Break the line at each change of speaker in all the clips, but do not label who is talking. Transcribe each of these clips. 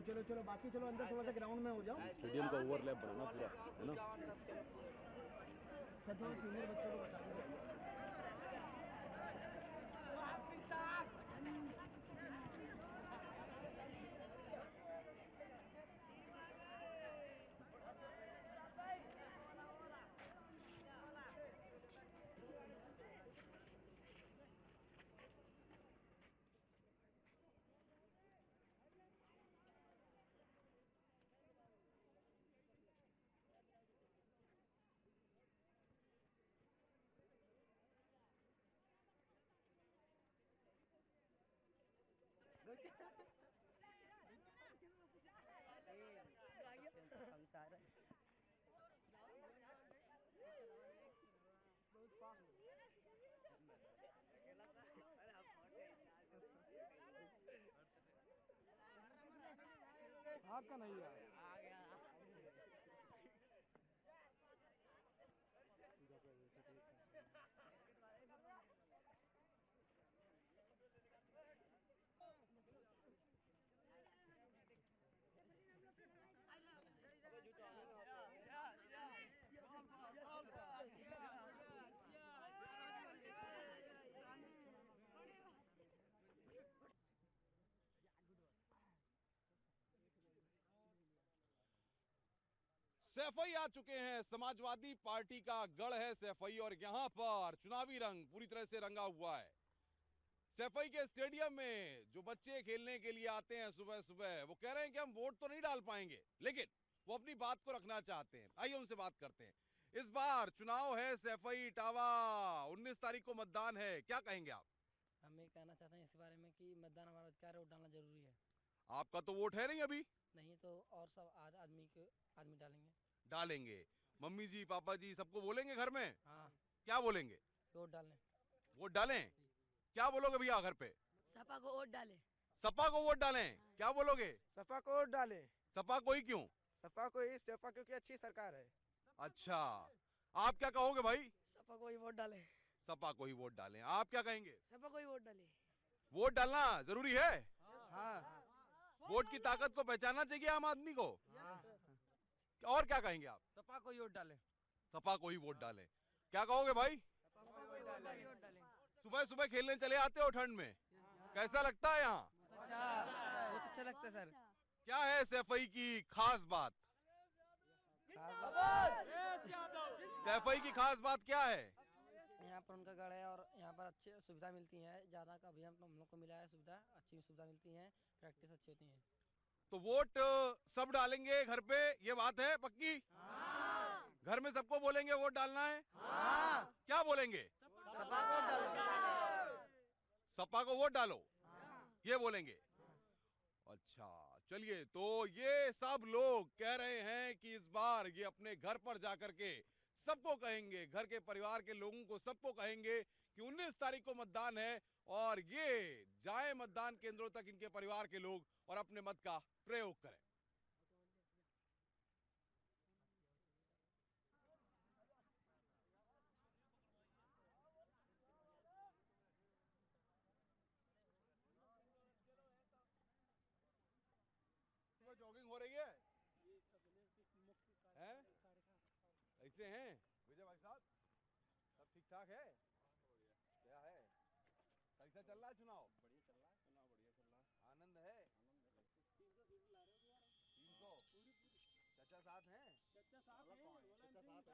चलो चलो बाकी चलो अंदर थोड़ा सा ग्राउंड में हो जाओ।
स्टेडियम का ओवरलैप बनाना पूरा, है ना।
सर थोड़ा सीनियर बच्चों को बता दो।
आपका नहीं है।
सैफई आ चुके हैं। समाजवादी पार्टी का गढ़ है सैफई और यहां पर चुनावी रंग पूरी तरह से रंगा हुआ है। सैफई के स्टेडियम में जो बच्चे खेलने के लिए आते हैं सुबह सुबह, वो कह रहे हैं कि हम वोट तो नहीं डाल पाएंगे, लेकिन वो अपनी बात को रखना चाहते हैं। आइए उनसे बात करते हैं। इस बार चुनाव है सैफई इटावा, 19 तारीख को मतदान है, क्या कहेंगे आप?
हम ये कहना चाहते हैं इस बारे में कि मतदान हमारा अधिकार है, वोट डालना जरूरी है।
आपका तो वोट है नहीं अभी?
नहीं तो और सब आदमी डालेंगे।
डालेंगे। मम्मी जी पापा जी सबको बोलेंगे घर में?
हाँ।
क्या बोलेंगे?
वोट डालने।
वोट डालें? क्या बोलोगे भैया घर पे?
सपा को वोट डाले।
सपा को वोट डालें? क्या बोलोगे?
सपा को वोट डाले।
सपा को ही क्यों?
सपा क्योंकि अच्छी सरकार है।
अच्छा, आप क्या कहोगे भाई?
सपा को ही वोट डाले।
सपा को ही वोट डालें। आप क्या कहेंगे?
सपा को ही वोट डाले।
वोट डालना जरूरी है।
हाँ।
वोट की ताकत को पहचानना चाहिए आम आदमी को। और क्या कहेंगे आप?
सपा को ही वोट डाले।
सपा को ही वोट डालें। क्या कहोगे भाई? सुबह सुबह खेलने चले आते हो ठंड में, कैसा लगता है यहाँ?
अच्छा, बहुत अच्छा लगता है सर।
क्या है सैफई की खास बात? सैफई की खास बात क्या है?
यहाँ पर उनका गढ़ है और यहाँ पर अच्छी सुविधा मिलती है। ज्यादा का अभी हम लोग को मिला है सुविधा, अच्छी सुविधा मिलती है, प्रैक्टिस अच्छी होती है।
तो वोट सब डालेंगे घर पे, ये बात है पक्की? हाँ। घर में सबको बोलेंगे वोट डालना है? हाँ। क्या बोलेंगे?
सपा को वोट डालो।
सपा को वोट डालो, ये बोलेंगे। अच्छा चलिए, तो ये सब लोग कह रहे हैं कि इस बार ये अपने घर पर जाकर के सबको कहेंगे, घर के परिवार के लोगों को सबको कहेंगे कि 19 तारीख को मतदान है और ये जाए मतदान केंद्रों तक इनके परिवार के लोग और अपने मत का प्रयोग करें। जॉगिंग हो रही है? ऐसे हैं विजय भाई साहब, सब ठीक ठाक है? क्या है, कैसा चल रहा है चुनाव? बढ़िया चल रहा है चुनाव, बढ़िया चल रहा है। आनंद है? 300 चाचा साथ हैं? चाचा साथ हैं? आप तो बुला लीजिए।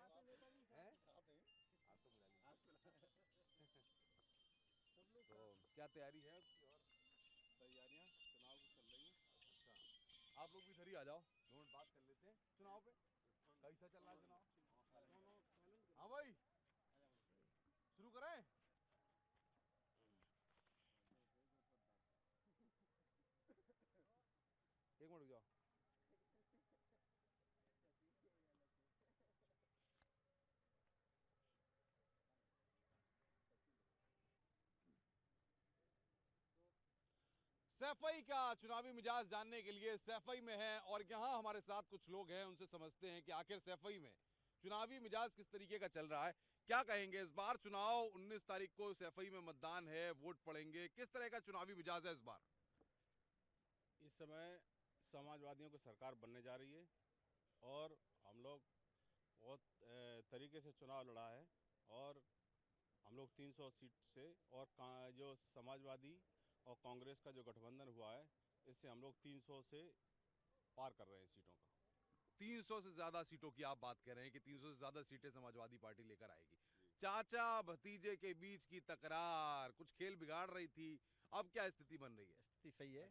तो क्या तैयारी है उसकी? और तैयारियां चुनाव की चल रही हैं। अच्छा, आप लोग भी इधर ही आ जाओ, 2 मिनट बात कर लेते हैं चुनाव पे। कैसा चल रहा है चुनाव? हाँ भाई, शुरू करें? एक मिनट रुक जाओ। सैफई का चुनावी मिजाज जानने के लिए सैफई में है और यहां हमारे साथ कुछ लोग हैं, उनसे समझते हैं कि आखिर सैफई में चुनावी मिजाज किस तरीके का चल रहा है, क्या कहेंगे। इस बार चुनाव 19 तारीख को सैफई में मतदान है, वोट पड़ेंगे, किस तरह का चुनावी मिजाज है इस बार?
इस समय समाजवादियों की सरकार बनने जा रही है और हम लोग बहुत तरीके से चुनाव लड़ा है और हम लोग 300 सीट से और जो समाजवादी और कांग्रेस का जो गठबंधन हुआ है इससे हम लोग 300 से पार कर रहे हैं सीटों का।
300 से ज्यादा सीटों की आप बात कर रहे हैं कि 300 से ज्यादा सीटें समाजवादी पार्टी लेकर आएगी। चाचा भतीजे के बीच की तकरार कुछ खेल बिगाड़ रही थी, अब क्या स्थिति बन रही है?
स्थिति सही है।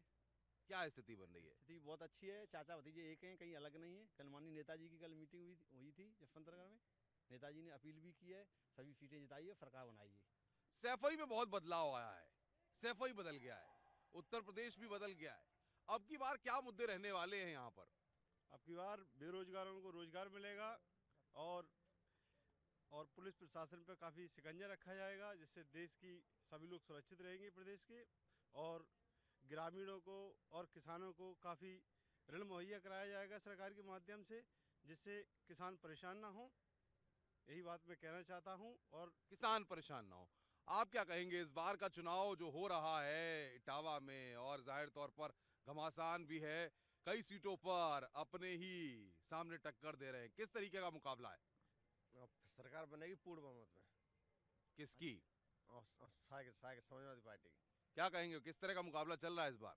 क्या स्थिति बन रही है?
स्थिति बहुत अच्छी है। चाचा भतीजे एक हैं, कहीं अलग नहीं है। कल माननीय नेताजी की कल मीटिंग हुई थी जसवंतनगर में। नेताजी ने अपील भी की है, सभी सीटें जिताइए, सरकार बनाइए।
सैफई में बहुत बदलाव आया है, सैफई बदल गया है, उत्तर प्रदेश भी बदल गया है। अब की बार क्या मुद्दे रहने वाले हैं यहाँ पर?
अब की बार बेरोजगारों को रोजगार मिलेगा और पुलिस प्रशासन पर काफ़ी शिकंजा रखा जाएगा, जिससे देश की सभी लोग सुरक्षित रहेंगे प्रदेश के, और ग्रामीणों को और किसानों को काफ़ी ऋण मुहैया कराया जाएगा सरकार के माध्यम से, जिससे किसान परेशान ना हो। यही बात मैं कहना चाहता हूं। और
किसान परेशान ना हो। आप क्या कहेंगे, इस बार का चुनाव जो हो रहा है इटावा में और जाहिर तौर पर घमासान भी है, कई सीटों पर अपने ही सामने टक्कर दे रहे हैं, किस तरीके का मुकाबला है?
सरकार बनेगी पूर्ण बहुमत में।
किसकी?
समाजवादी पार्टी की।
क्या कहेंगे, किस तरह का मुकाबला चल रहा है इस बार?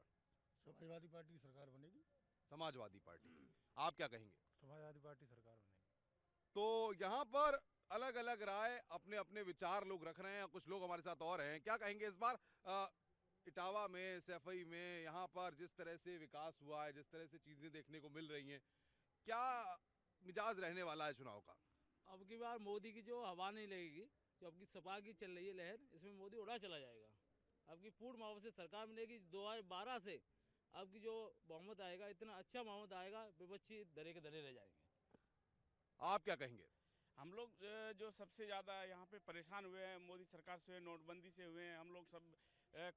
समाजवादी पार्टी की सरकार बनेगी।
समाजवादी पार्टी। आप क्या कहेंगे?
समाजवादी पार्टी सरकार बनेगी।
तो यहाँ पर अलग अलग राय, अपने अपने विचार लोग रख रहे हैं। कुछ लोग हमारे साथ और हैं, क्या कहेंगे इस बार इटावा में, सैफई में, यहाँ पर जिस तरह से विकास हुआ है, जिस तरह से चीजें देखने को मिल रही हैं, क्या मिजाज रहने वाला है चुनाव का?
अब की बार मोदी की जो हवा नहीं लगेगी, जो अब की सपा की चल रही है लहर, इसमें मोदी उड़ा चला जाएगा। अब की पूर्ण बहुमत से सरकार मिलेगी। 2012 से अब की जो बहुमत आएगा, इतना अच्छा बहुमत आएगा, विपक्षी दरे के दरे रह जाएंगे।
आप क्या कहेंगे?
हम लोग जो सबसे ज़्यादा यहाँ पे परेशान हुए हैं मोदी सरकार से, नोटबंदी से हुए हैं। हम लोग सब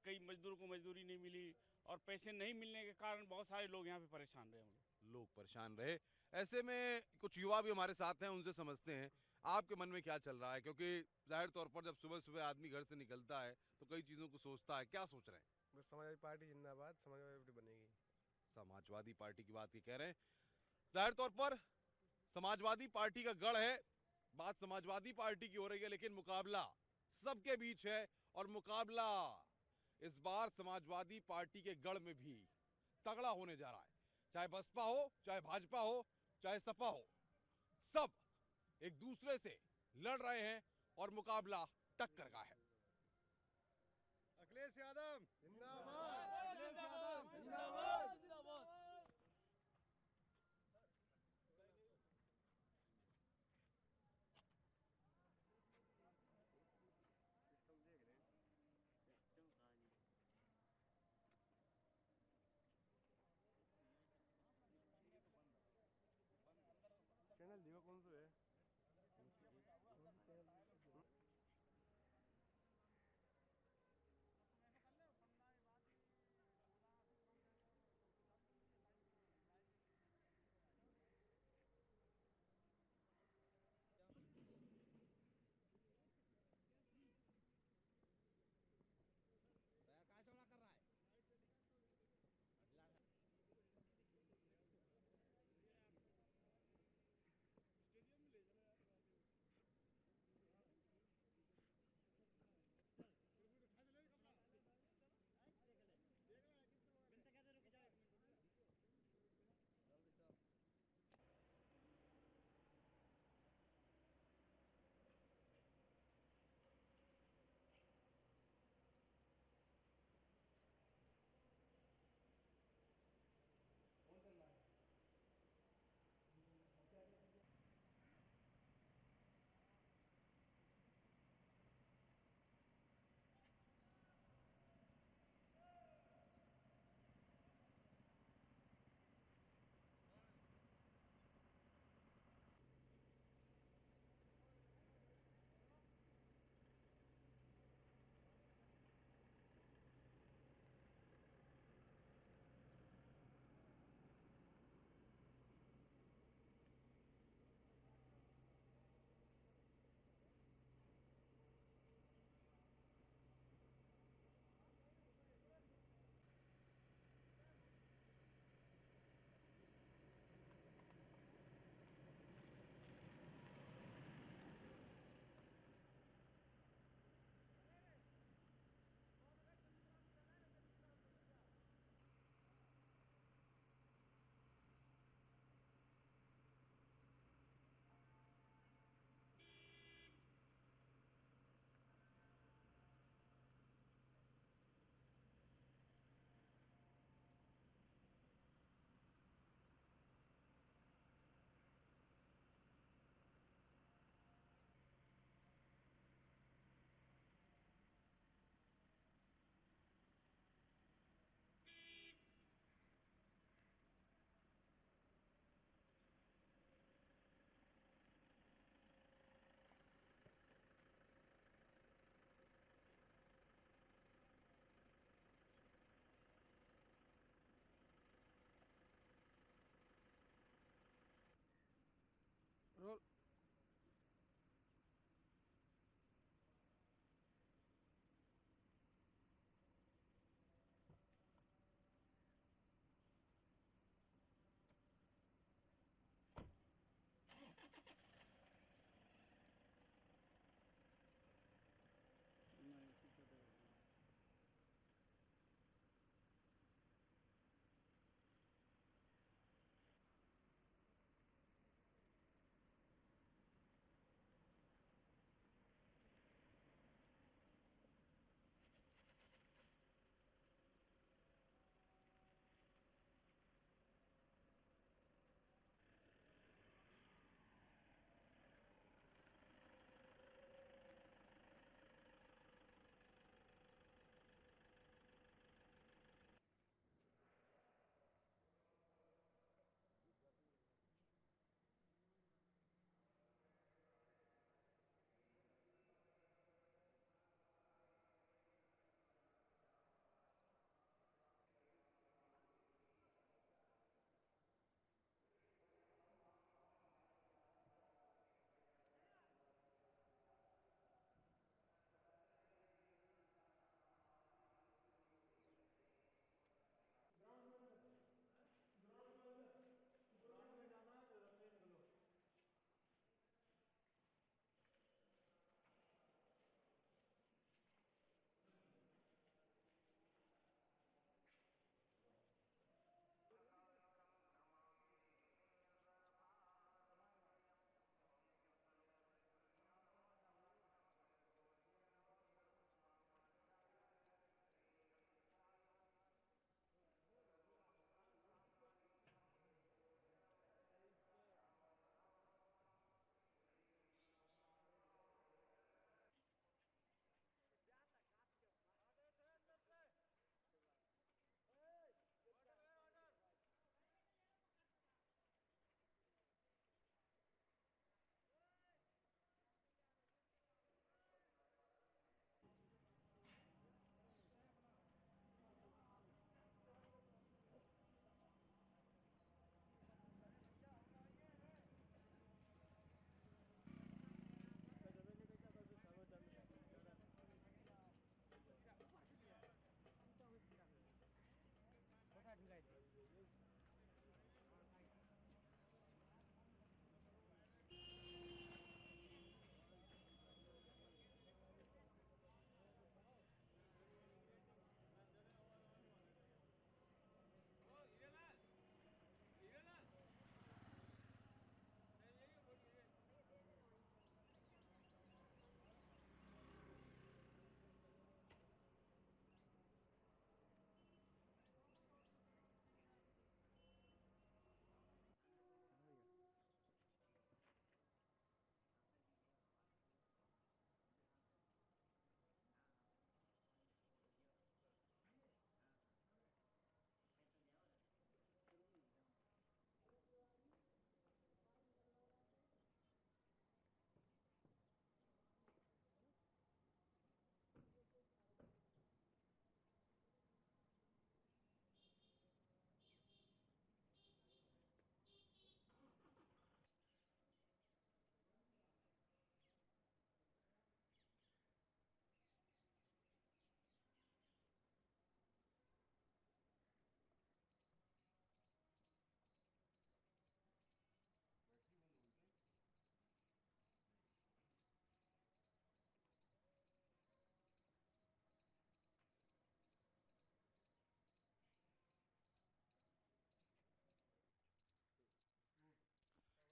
कई मजदूरों को मजदूरी नहीं मिली और पैसे नहीं मिलने के कारण बहुत सारे लोग यहाँ पे परेशान रहे। हम
लोग परेशान रहे। ऐसे में कुछ युवा भी हमारे साथ हैं, उनसे समझते हैं आपके मन में क्या चल रहा है, क्योंकि जाहिर तौर पर जब सुबह सुबह आदमी घर से निकलता है तो कई चीज़ों को सोचता है। क्या सोच रहे हैं?
समाजवादी पार्टी जिंदाबाद, समाजवादी पार्टी बनेगी।
समाजवादी पार्टी की बात ये कह रहे हैं। जाहिर तौर पर समाजवादी पार्टी का गढ़ है, बात समाजवादी पार्टी की हो रही है, लेकिन मुकाबला सबके बीच है और मुकाबला इस बार समाजवादी पार्टी के गढ़ में भी तगड़ा होने जा रहा है। चाहे बसपा हो, चाहे भाजपा हो, चाहे सपा हो, सब एक दूसरे से लड़ रहे हैं और मुकाबला टक्कर का है।
अखिलेश यादव जिंदाबाद, अखिलेश यादव जिंदाबाद, जिंदाबाद। चैनल देखो कौन सा है?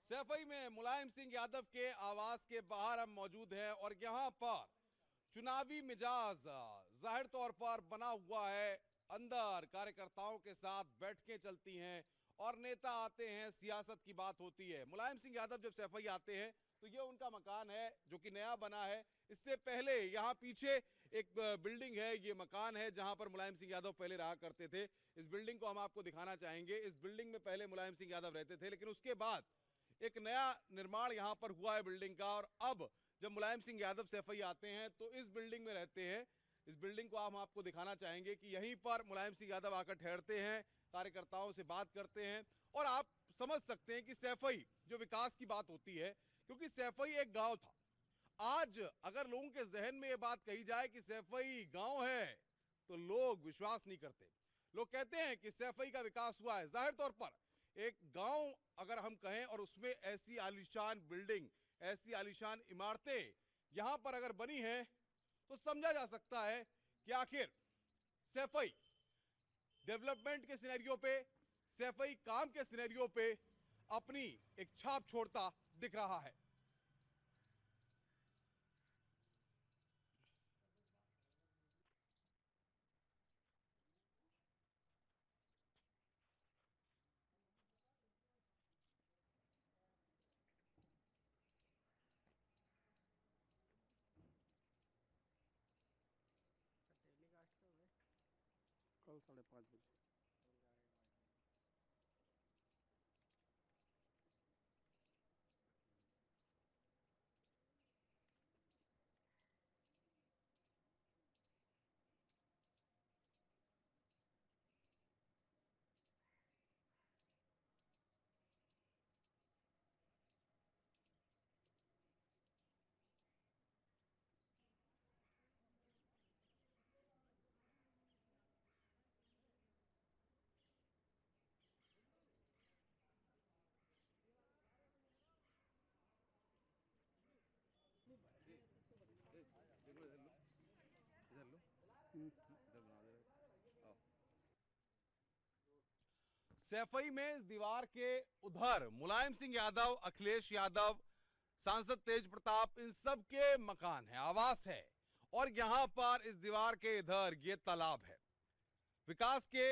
सैफई में मुलायम सिंह यादव के आवास के बाहर हम मौजूद हैं और यहाँ पर चुनावी मिजाज जाहिर तौर पर बना हुआ है। अंदर कार्यकर्ताओं के साथ बैठकें चलती हैं और नेता आते हैं, सियासत की बात होती है। मुलायम सिंह यादव जब सैफई आते हैं तो ये उनका मकान है जो कि नया बना है। इससे पहले यहाँ पीछे एक बिल्डिंग है, ये मकान है जहां पर मुलायम सिंह यादव पहले रहा करते थे। इस बिल्डिंग को हम आपको दिखाना चाहेंगे। इस बिल्डिंग में पहले मुलायम सिंह यादव रहते थे, लेकिन उसके बाद एक नया निर्माण यहाँ पर हुआ है बिल्डिंग का। और अब जब मुलायम सिंह यादव सैफई आते हैं तो इस बिल्डिंग में रहते हैं। इस बिल्डिंग को हम आपको दिखाना चाहेंगे कि यहीं पर मुलायम सिंह यादव आकर ठहरते हैं, कार्यकर्ताओं से बात करते हैं। और आप समझ सकते हैं कि सैफई जो विकास की बात होती है, क्योंकि सैफई एक गांव था। आज अगर लोगों के जहन में ये बात कही जाए कि सैफई गांव है तो लोग विश्वास नहीं करते। लोग कहते हैं कि सैफई का विकास हुआ है। जाहिर तौर पर एक गांव अगर हम कहें और उसमें ऐसी आलीशान बिल्डिंग, ऐसी आलीशान इमारतें यहां पर अगर बनी हैं तो समझा जा सकता है कि आखिर सैफई डेवलपमेंट के सिनेरियो पे, सैफई काम के सिनेरियो पे अपनी एक छाप छोड़ता दिख रहा है।
कल 5:30 बजे।
सैफई में इस दीवार के उधर मुलायम सिंह यादव, अखिलेश यादव, सांसद तेज प्रताप, इन सब के मकान है, आवास है। और यहां पर इस दीवार के इधर ये तालाब है। विकास के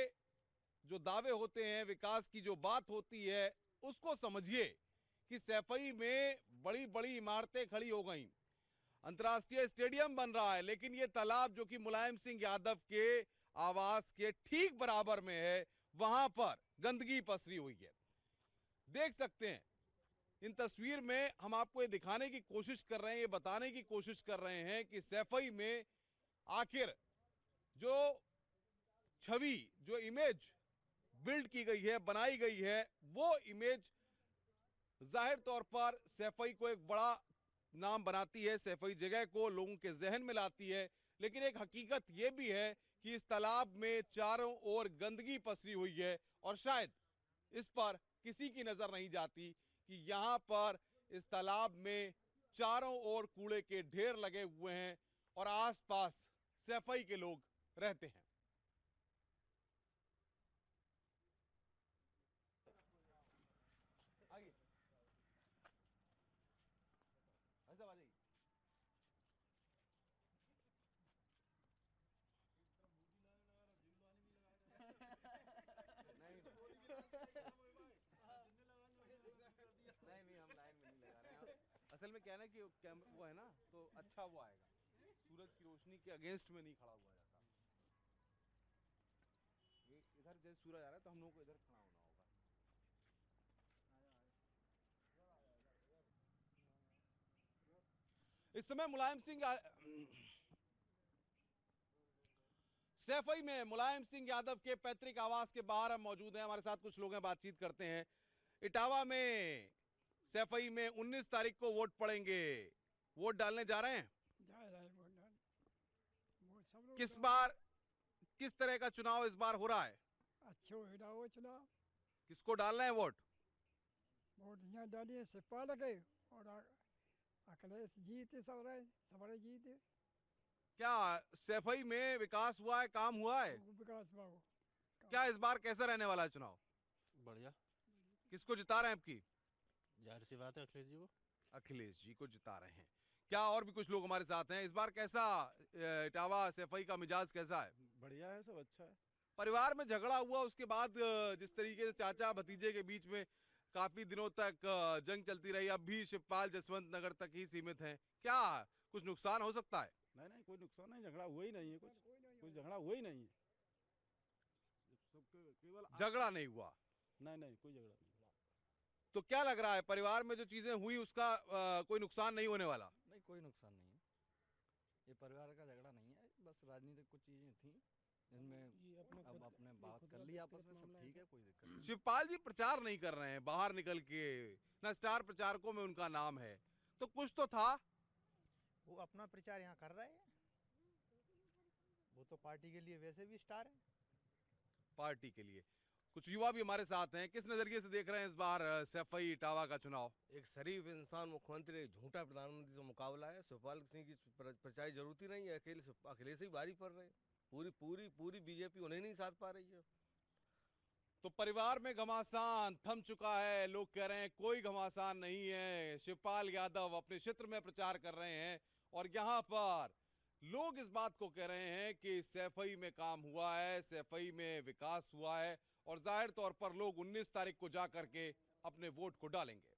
जो दावे होते हैं, विकास की जो बात होती है, उसको समझिए कि सैफई में बड़ी बड़ी इमारतें खड़ी हो गई, अंतर्राष्ट्रीय स्टेडियम बन रहा है, लेकिन ये तालाब जो कि मुलायम सिंह यादव के आवास के ठीक बराबर में है, वहां पर गंदगी पसरी हुई है। देख सकते हैं इन तस्वीर में हम आपको ये दिखाने की कोशिश कर रहे हैं, ये बताने की कोशिश कर रहे हैं कि सैफई में आखिर जो छवि, जो इमेज बिल्ड की गई है, बनाई गई है, वो इमेज जाहिर तौर पर सैफई को एक बड़ा नाम बनाती है, सैफई जगह को लोगों के जहन में लाती है। लेकिन एक हकीकत यह भी है कि इस तालाब में चारों ओर गंदगी पसरी हुई है और शायद इस पर किसी की नजर नहीं जाती कि यहां पर इस तालाब में चारों ओर कूड़े के ढेर लगे हुए हैं और आसपास सैफई के लोग रहते हैं। आगे ऐसा बात नहीं, हम लाइन में नहीं लगा रहे हैं। असल में क्या है ना कि वो है ना, तो अच्छा वो आएगा, सूरज की रोशनी के अगेंस्ट में नहीं खड़ा हुआ जाता। ये इधर जैसे सूरज आ रहा है तो हम लोगों को इधर खड़ा होना होगा। इस समय मुलायम सिंह सैफई में मुलायम सिंह यादव के पैतृक आवास के बाहर हम मौजूद हैं। हमारे साथ कुछ लोग हैं, बातचीत करते हैं। इटावा में सैफई में 19 तारीख को वोट पड़ेंगे, वोट डालने जा रहे हैं?
जा रहे हैं वोट डाल।
किस बार, किस तरह का चुनाव इस बार हो रहा है?
अच्छे हो चुनाव।
किसको डालना है वोट?
वोट यहाँ डालिए सिपा लगे और अखिलेश जीते, सबरे जीते।
क्या सैफई में विकास हुआ है, काम हुआ है?
विकास बाबू
क्या इस बार कैसा रहने वाला है चुनाव?
बढ़िया।
किसको जिता रहे हैं आपकी?
जाहिर सी बात है अखिलेश जी को।
अखिलेश जी को जिता रहे हैं। क्या और भी कुछ लोग हमारे साथ हैं? इस बार कैसा इटावा सैफई का मिजाज कैसा है?
बढ़िया है, सब अच्छा है।
परिवार में झगड़ा हुआ उसके बाद जिस तरीके से चाचा भतीजे के बीच में काफी दिनों तक जंग चलती रही, अब भी शिवपाल जसवंत नगर तक ही सीमित है, क्या कुछ नुकसान हो सकता है?
नहीं नहीं, कोई नुकसान नहीं, झगड़ा हुआ ही नहीं है, कुछ झगड़ा हुआ ही नहीं है। केवल
झगड़ा नहीं हुआ?
नहीं नहीं, कोई झगड़ा नहीं।
तो क्या लग रहा है परिवार में जो चीजें हुई उसका कोई नुकसान नहीं होने वाला?
नहीं, कोई नुकसान नहीं है, ये परिवार का झगड़ा नहीं है, बस राजनीतिक कुछ चीजें थी जिनमें अब अपने बात कर ली आपस में, सब ठीक है, कोई दिक्कत नहीं।
शिवपाल जी प्रचार नहीं कर रहे हैं बाहर निकल के, ना स्टार प्रचारकों में उनका नाम है, तो कुछ तो था।
वो अपना प्रचार यहाँ कर रहे हैं, वो तो पार्टी के लिए वैसे भी स्टार है।
पार्टी के लिए कुछ युवा भी हमारे साथ हैं, किस नजरिए से देख रहे हैं इस बार सैफई इटावा का चुनाव?
एक शरीफ इंसान मुख्यमंत्री, एक झूठा प्रधानमंत्री से मुकाबला है। शिवपाल सिंह की प्रचार जरूरत ही नहीं है, अकेले से ही भारी पड़ रहे हैं, पूरी बीजेपी उन्हें नहीं साथ पा रही है।
तो परिवार में घमासान थम चुका है, लोग कह रहे हैं कोई घमासान नहीं है, शिवपाल यादव अपने क्षेत्र में प्रचार कर रहे हैं और यहाँ पर लोग इस बात को कह रहे हैं कि सैफई में काम हुआ है, सैफई में विकास हुआ है और जाहिर तौर पर लोग 19 तारीख को जाकर के अपने वोट को डालेंगे।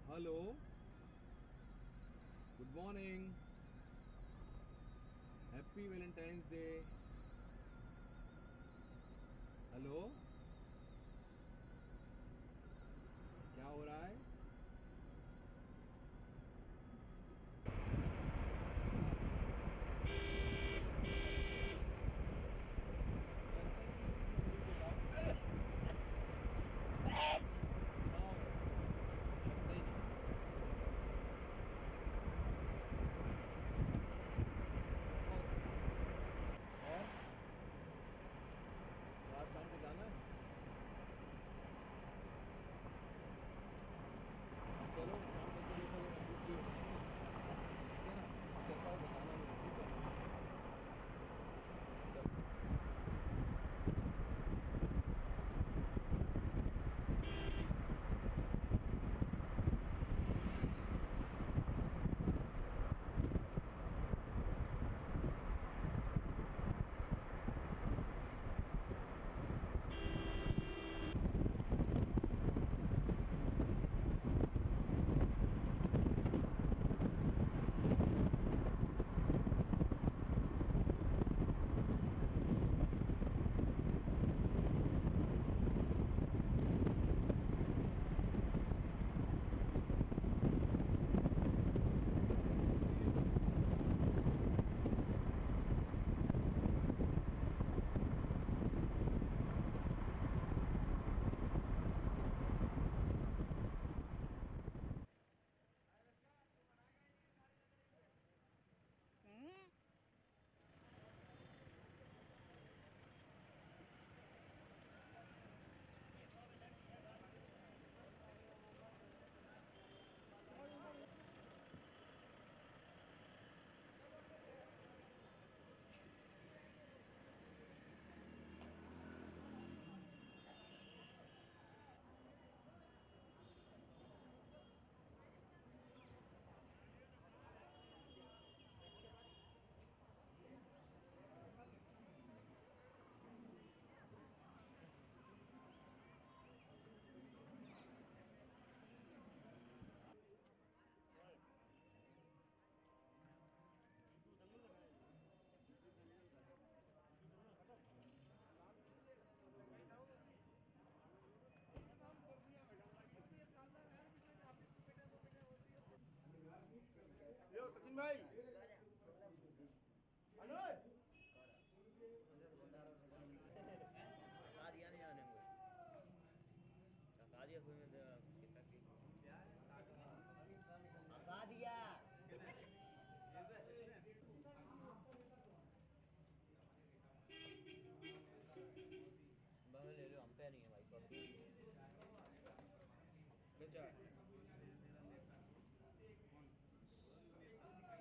Hello, good morning, happy Valentine's day. Hello, क्या हो रहा है? आज शाम को जाना है?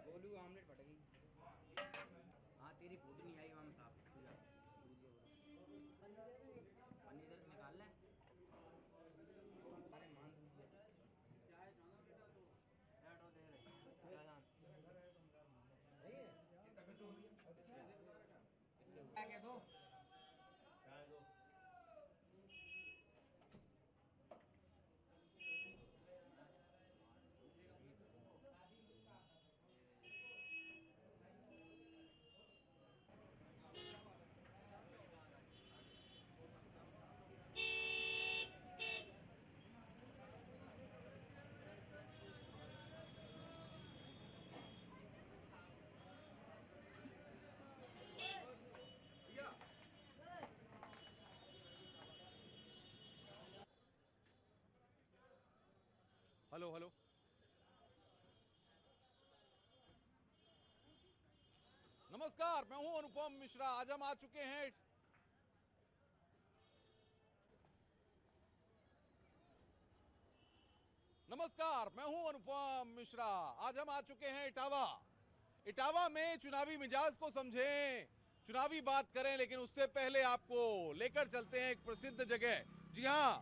गोलू आमलेट फट गई। हाँ तेरी फूट नहीं आई वहाँ साफ पनीर निकाल ले। अरे मान क्या दो
हेलो हेलो। नमस्कार, मैं हूं अनुपम मिश्रा। आज हम आ चुके हैं इटावा। इटावा में चुनावी मिजाज को समझें, चुनावी बात करें, लेकिन उससे पहले आपको लेकर चलते हैं एक प्रसिद्ध जगह। जी हां,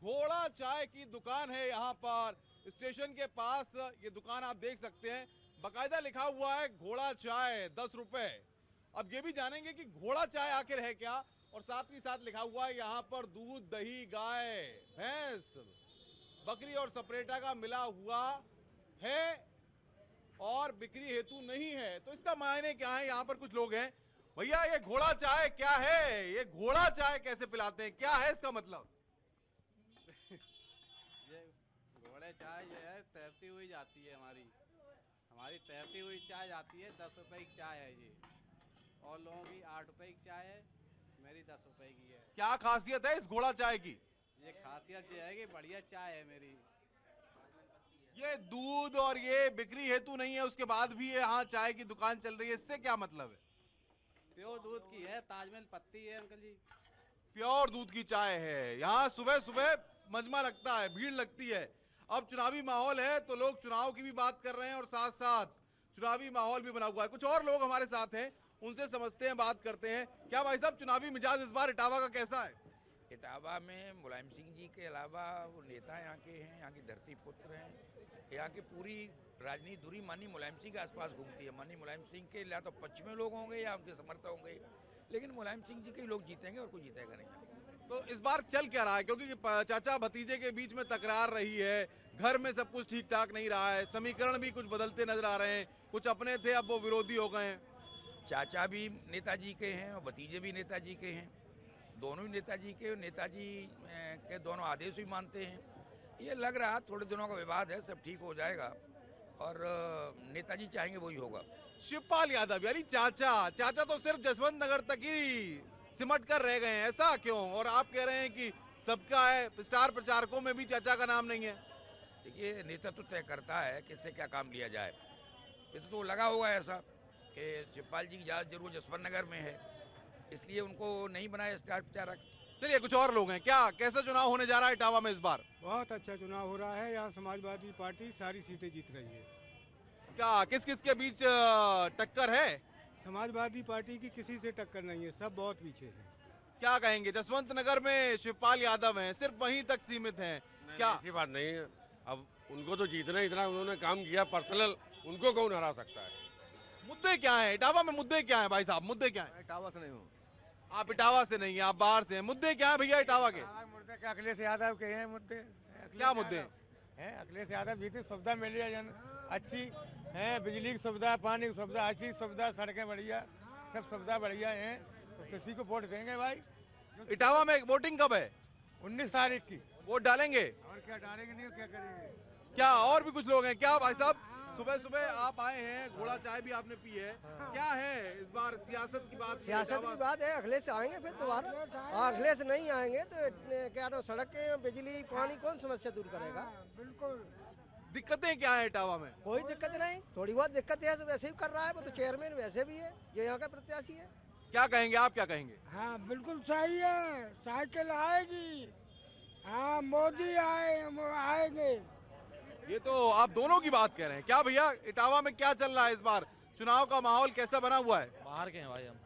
घोड़ा चाय की दुकान है यहाँ पर स्टेशन के पास। ये दुकान आप देख सकते हैं, बकायदा लिखा हुआ है घोड़ा चाय 10 रुपए। अब ये भी जानेंगे कि घोड़ा चाय आखिर है क्या, और साथ ही साथ लिखा हुआ है यहाँ पर दूध, दही, गाय, भैंस, बकरी और सपरेटा का मिला हुआ है और बिक्री हेतु नहीं है। तो इसका मायने क्या है? यहाँ पर कुछ लोग हैं। भैया ये घोड़ा चाय क्या है? ये घोड़ा चाय कैसे पिलाते हैं, क्या है इसका मतलब?
ये घोड़े चाय ये है, तैरती हुई जाती है हमारी तैरती हुई चाय जाती है। 10 रुपए की चाय है ये, और लोगों की 8 रुपए की चाय है, मेरी 10 रुपए की है।
क्या खासियत है इस घोड़ा चाय की?
ये खासियत ये है कि बढ़िया चाय है मेरी।
ये दूध और ये बिक्री हेतु नहीं है, उसके बाद भी यहाँ चाय की दुकान चल रही है, इससे क्या मतलब है?
प्योर दूध की है, ताजमहल पत्ती है अंकल जी।
प्योर दूध की चाय है। यहाँ सुबह सुबह मजमा लगता है, भीड़ लगती है। अब चुनावी माहौल है तो लोग चुनाव की भी बात कर रहे हैं और साथ साथ चुनावी माहौल भी बना हुआ है। कुछ और लोग हमारे साथ हैं, उनसे समझते हैं, बात करते हैं। क्या भाई साहब, चुनावी मिजाज इस बार इटावा का कैसा है?
इटावा में मुलायम सिंह जी के अलावा वो नेता यहाँ के हैं, यहाँ की धरती पुत्र हैं। यहाँ की पूरी राजनीति दूरी माननीय मुलायम सिंह के आसपास घूमती है। माननीय मुलायम सिंह के या तो पक्ष में लोग होंगे या उनके समर्थक होंगे, लेकिन मुलायम सिंह जी के ही लोग जीतेंगे और कोई जीतेगा नहीं।
तो इस बार चल क्या रहा है? क्योंकि चाचा भतीजे के बीच में तकरार रही है, घर में सब कुछ ठीक ठाक नहीं रहा है, समीकरण भी कुछ बदलते नजर आ रहे हैं। कुछ अपने थे, अब वो विरोधी हो गए हैं।
चाचा भी नेताजी के हैं और भतीजे भी नेताजी के हैं, दोनों ही नेताजी के, नेताजी के दोनों आदेश भी मानते हैं। ये लग रहा थोड़े दिनों का विवाद है, सब ठीक हो जाएगा और नेताजी चाहेंगे वही होगा।
शिवपाल यादव यानी चाचा तो सिर्फ जसवंत नगर तक ही सिमट कर रह गए हैं, ऐसा क्यों? और आप कह रहे हैं कि सबका है, स्टार प्रचारकों में भी चाचा का नाम नहीं है।
देखिए, नेता तो तय करता है किससे क्या काम लिया जाए। ये तो लगा हुआ है ऐसा कि शिवपाल जी की ज़्यादा जरूरत जसवंत नगर में है, इसलिए उनको नहीं बनाया स्टार प्रचारक।
चलिए, कुछ और लोग हैं। क्या कैसा चुनाव होने जा रहा है इटावा में इस बार?
बहुत अच्छा चुनाव हो रहा है। यहाँ समाजवादी पार्टी सारी सीटें जीत रही है।
क्या किस किस के बीच टक्कर है?
समाजवादी पार्टी की किसी से टक्कर नहीं है, सब बहुत पीछे है।
क्या कहेंगे? जसवंत नगर में शिवपाल यादव हैं, सिर्फ वहीं तक सीमित हैं। क्या
ऐसी बात नहीं है, अब उनको तो जीतना, इतना उन्होंने काम किया पर्सनल, उनको कौन हरा सकता है?
मुद्दे क्या है इटावा में? मुद्दे क्या है भाई साहब, मुद्दे क्या है?
इटावा से नहीं हूँ।
आप इटावा से नहीं है, आप बाहर से हैं। मुद्दे क्या है भैया इटावा के?
मुद्दे क्या अखिलेश यादव के हैं मुद्दे?
क्या मुद्दे
हैं? अखिलेश यादव जीते, सुविधा मिल रही है अच्छी है, बिजली की सुविधा, पानी की सुविधा, अच्छी सुविधा, सड़कें बढ़िया, सब सुविधा बढ़िया है, तो किसी को वोट देंगे भाई।
इटावा में वोटिंग कब है?
19 तारीख की।
वोट डालेंगे?
और क्या डालेंगे, नहीं क्या करेंगे?
क्या और भी कुछ लोग हैं क्या भाई साहब? सुबह सुबह आप आए हैं, घोड़ा चाय भी आपने पी है। क्या है इस बार सियासत की बात?
सियासत की बात है, अखिलेश आएंगे फिर दोबारा। अखिलेश नहीं आएंगे तो क्या नाम, सड़कें, बिजली, पानी कौन समस्या दूर करेगा?
बिल्कुल।
दिक्कतें क्या है इटावा में?
कोई दिक्कत नहीं, थोड़ी बहुत दिक्कत है, वैसे ही कर रहा है वो तो, चेयरमैन वैसे भी है, ये यहाँ का प्रत्याशी है।
क्या कहेंगे आप, क्या कहेंगे?
हाँ बिल्कुल सही है, साइकिल आएगी। हाँ मोदी आएंगे।
ये तो आप दोनों की बात कह रहे हैं। क्या भैया, इटावा में क्या चल रहा है इस बार? चुनाव का माहौल कैसा बना हुआ है?
बाहर के हैं भाई हम।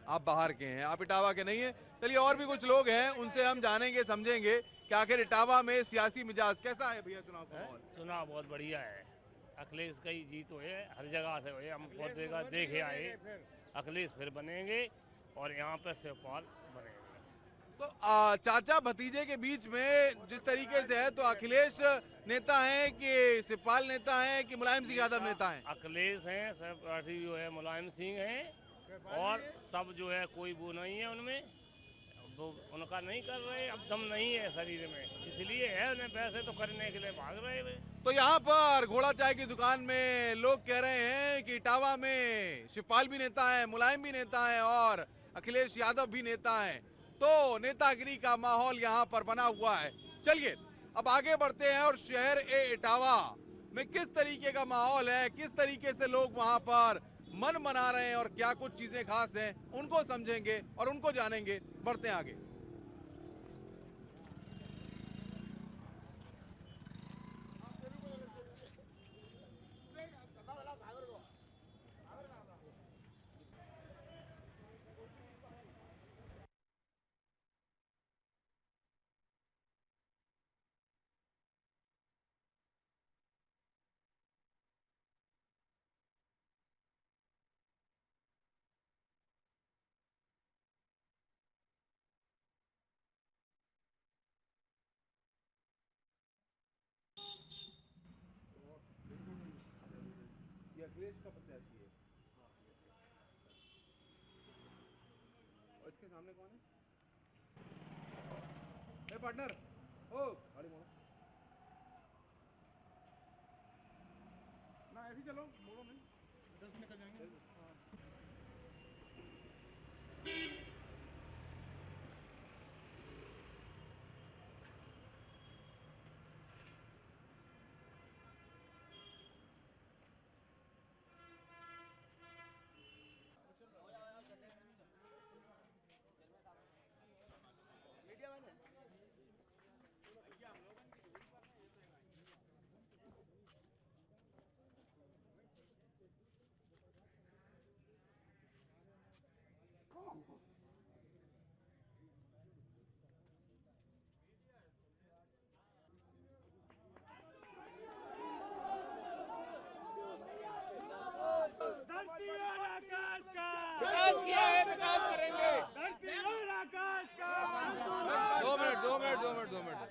आप बाहर के हैं, आप इटावा के नहीं हैं। चलिए और भी कुछ लोग हैं, उनसे हम जानेंगे समझेंगे कि आखिर इटावा में सियासी मिजाज कैसा है। भैया चुनाव का माहौल?
चुनाव बहुत बढ़िया है, अखिलेश का ही जीत हुए, हर जगह से हुए, हम बहुत जगह देखे आए। अखिलेश फिर बनेंगे और यहाँ पर शिवपाल बनेंगे।
तो चाचा भतीजे के बीच में जिस तरीके से है, तो अखिलेश नेता हैं कि शिवपाल नेता हैं कि मुलायम सिंह यादव नेता हैं?
अखिलेश हैं, सब पार्टी जो है मुलायम सिंह हैं, और सब जो है कोई वो नहीं है उनमें, वो उनका नहीं कर रहे, अब दम नहीं है शरीर में, इसलिए है उन्हें पैसे तो करने के लिए भाग रहे हैं।
तो यहाँ पर घोड़ा चाय की दुकान में लोग कह रहे हैं कि इटावा में शिवपाल भी नेता है, मुलायम भी नेता है और अखिलेश यादव भी नेता है। तो नेतागिरी का माहौल यहाँ पर बना हुआ है। चलिए अब आगे बढ़ते हैं और शहर इटावा में किस तरीके का माहौल है, किस तरीके से लोग वहाँ पर मन मना रहे हैं और क्या कुछ चीजें खास हैं, उनको समझेंगे और उनको जानेंगे। बढ़ते हैं आगे। अखिलेश का प्रत्याशी है और इसके सामने कौन है? पार्टनर, ओ गाड़ी मोड़ो ना, ऐसे चलो, मोड़ो नहीं, 10 मिनट जाएंगे।
विकास किया है, विकास करेंगे।
2 मिनट।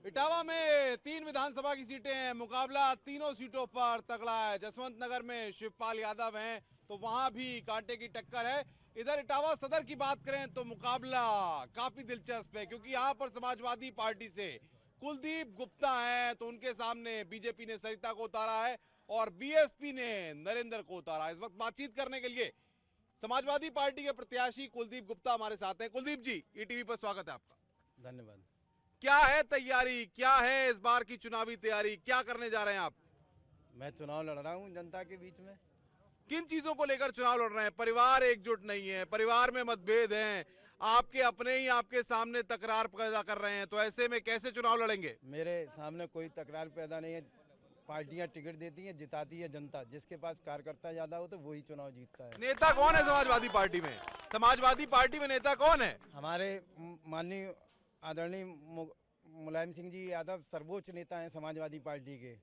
इटावा में 3 विधानसभा की सीटें हैं, मुकाबला तीनों सीटों पर तगड़ा है। जसवंत नगर में शिवपाल यादव हैं, तो वहां भी कांटे की टक्कर है। इधर इटावा सदर की बात करें तो मुकाबला काफी दिलचस्प है, क्योंकि यहाँ पर समाजवादी पार्टी से कुलदीप गुप्ता हैं, तो उनके सामने बीजेपी ने सरिता को उतारा है और बीएसपी ने नरेंद्र को उतारा। इस वक्त बातचीत करने के लिए समाजवादी पार्टी के प्रत्याशी कुलदीप गुप्ता हमारे साथ हैं। कुलदीप जी, ईटीवी पर स्वागत है आपका।
धन्यवाद।
क्या है तैयारी, क्या है इस बार की चुनावी तैयारी, क्या करने जा रहे हैं आप?
मैं चुनाव लड़ रहा हूँ जनता के बीच में।
किन चीजों को लेकर चुनाव लड़ रहे हैं? परिवार एकजुट नहीं है, परिवार में मतभेद हैं, आपके अपने ही आपके सामने तकरार पैदा कर रहे हैं, तो ऐसे में कैसे चुनाव लड़ेंगे?
मेरे सामने कोई तकरार पैदा नहीं है। पार्टियां टिकट देती हैं, जिताती है जनता। जिसके पास कार्यकर्ता ज्यादा हो तो वही चुनाव जीतता है।
नेता कौन है समाजवादी पार्टी में? समाजवादी पार्टी में नेता कौन है?
हमारे माननीय आदरणीय मुलायम सिंह जी यादव सर्वोच्च नेता हैं समाजवादी पार्टी के,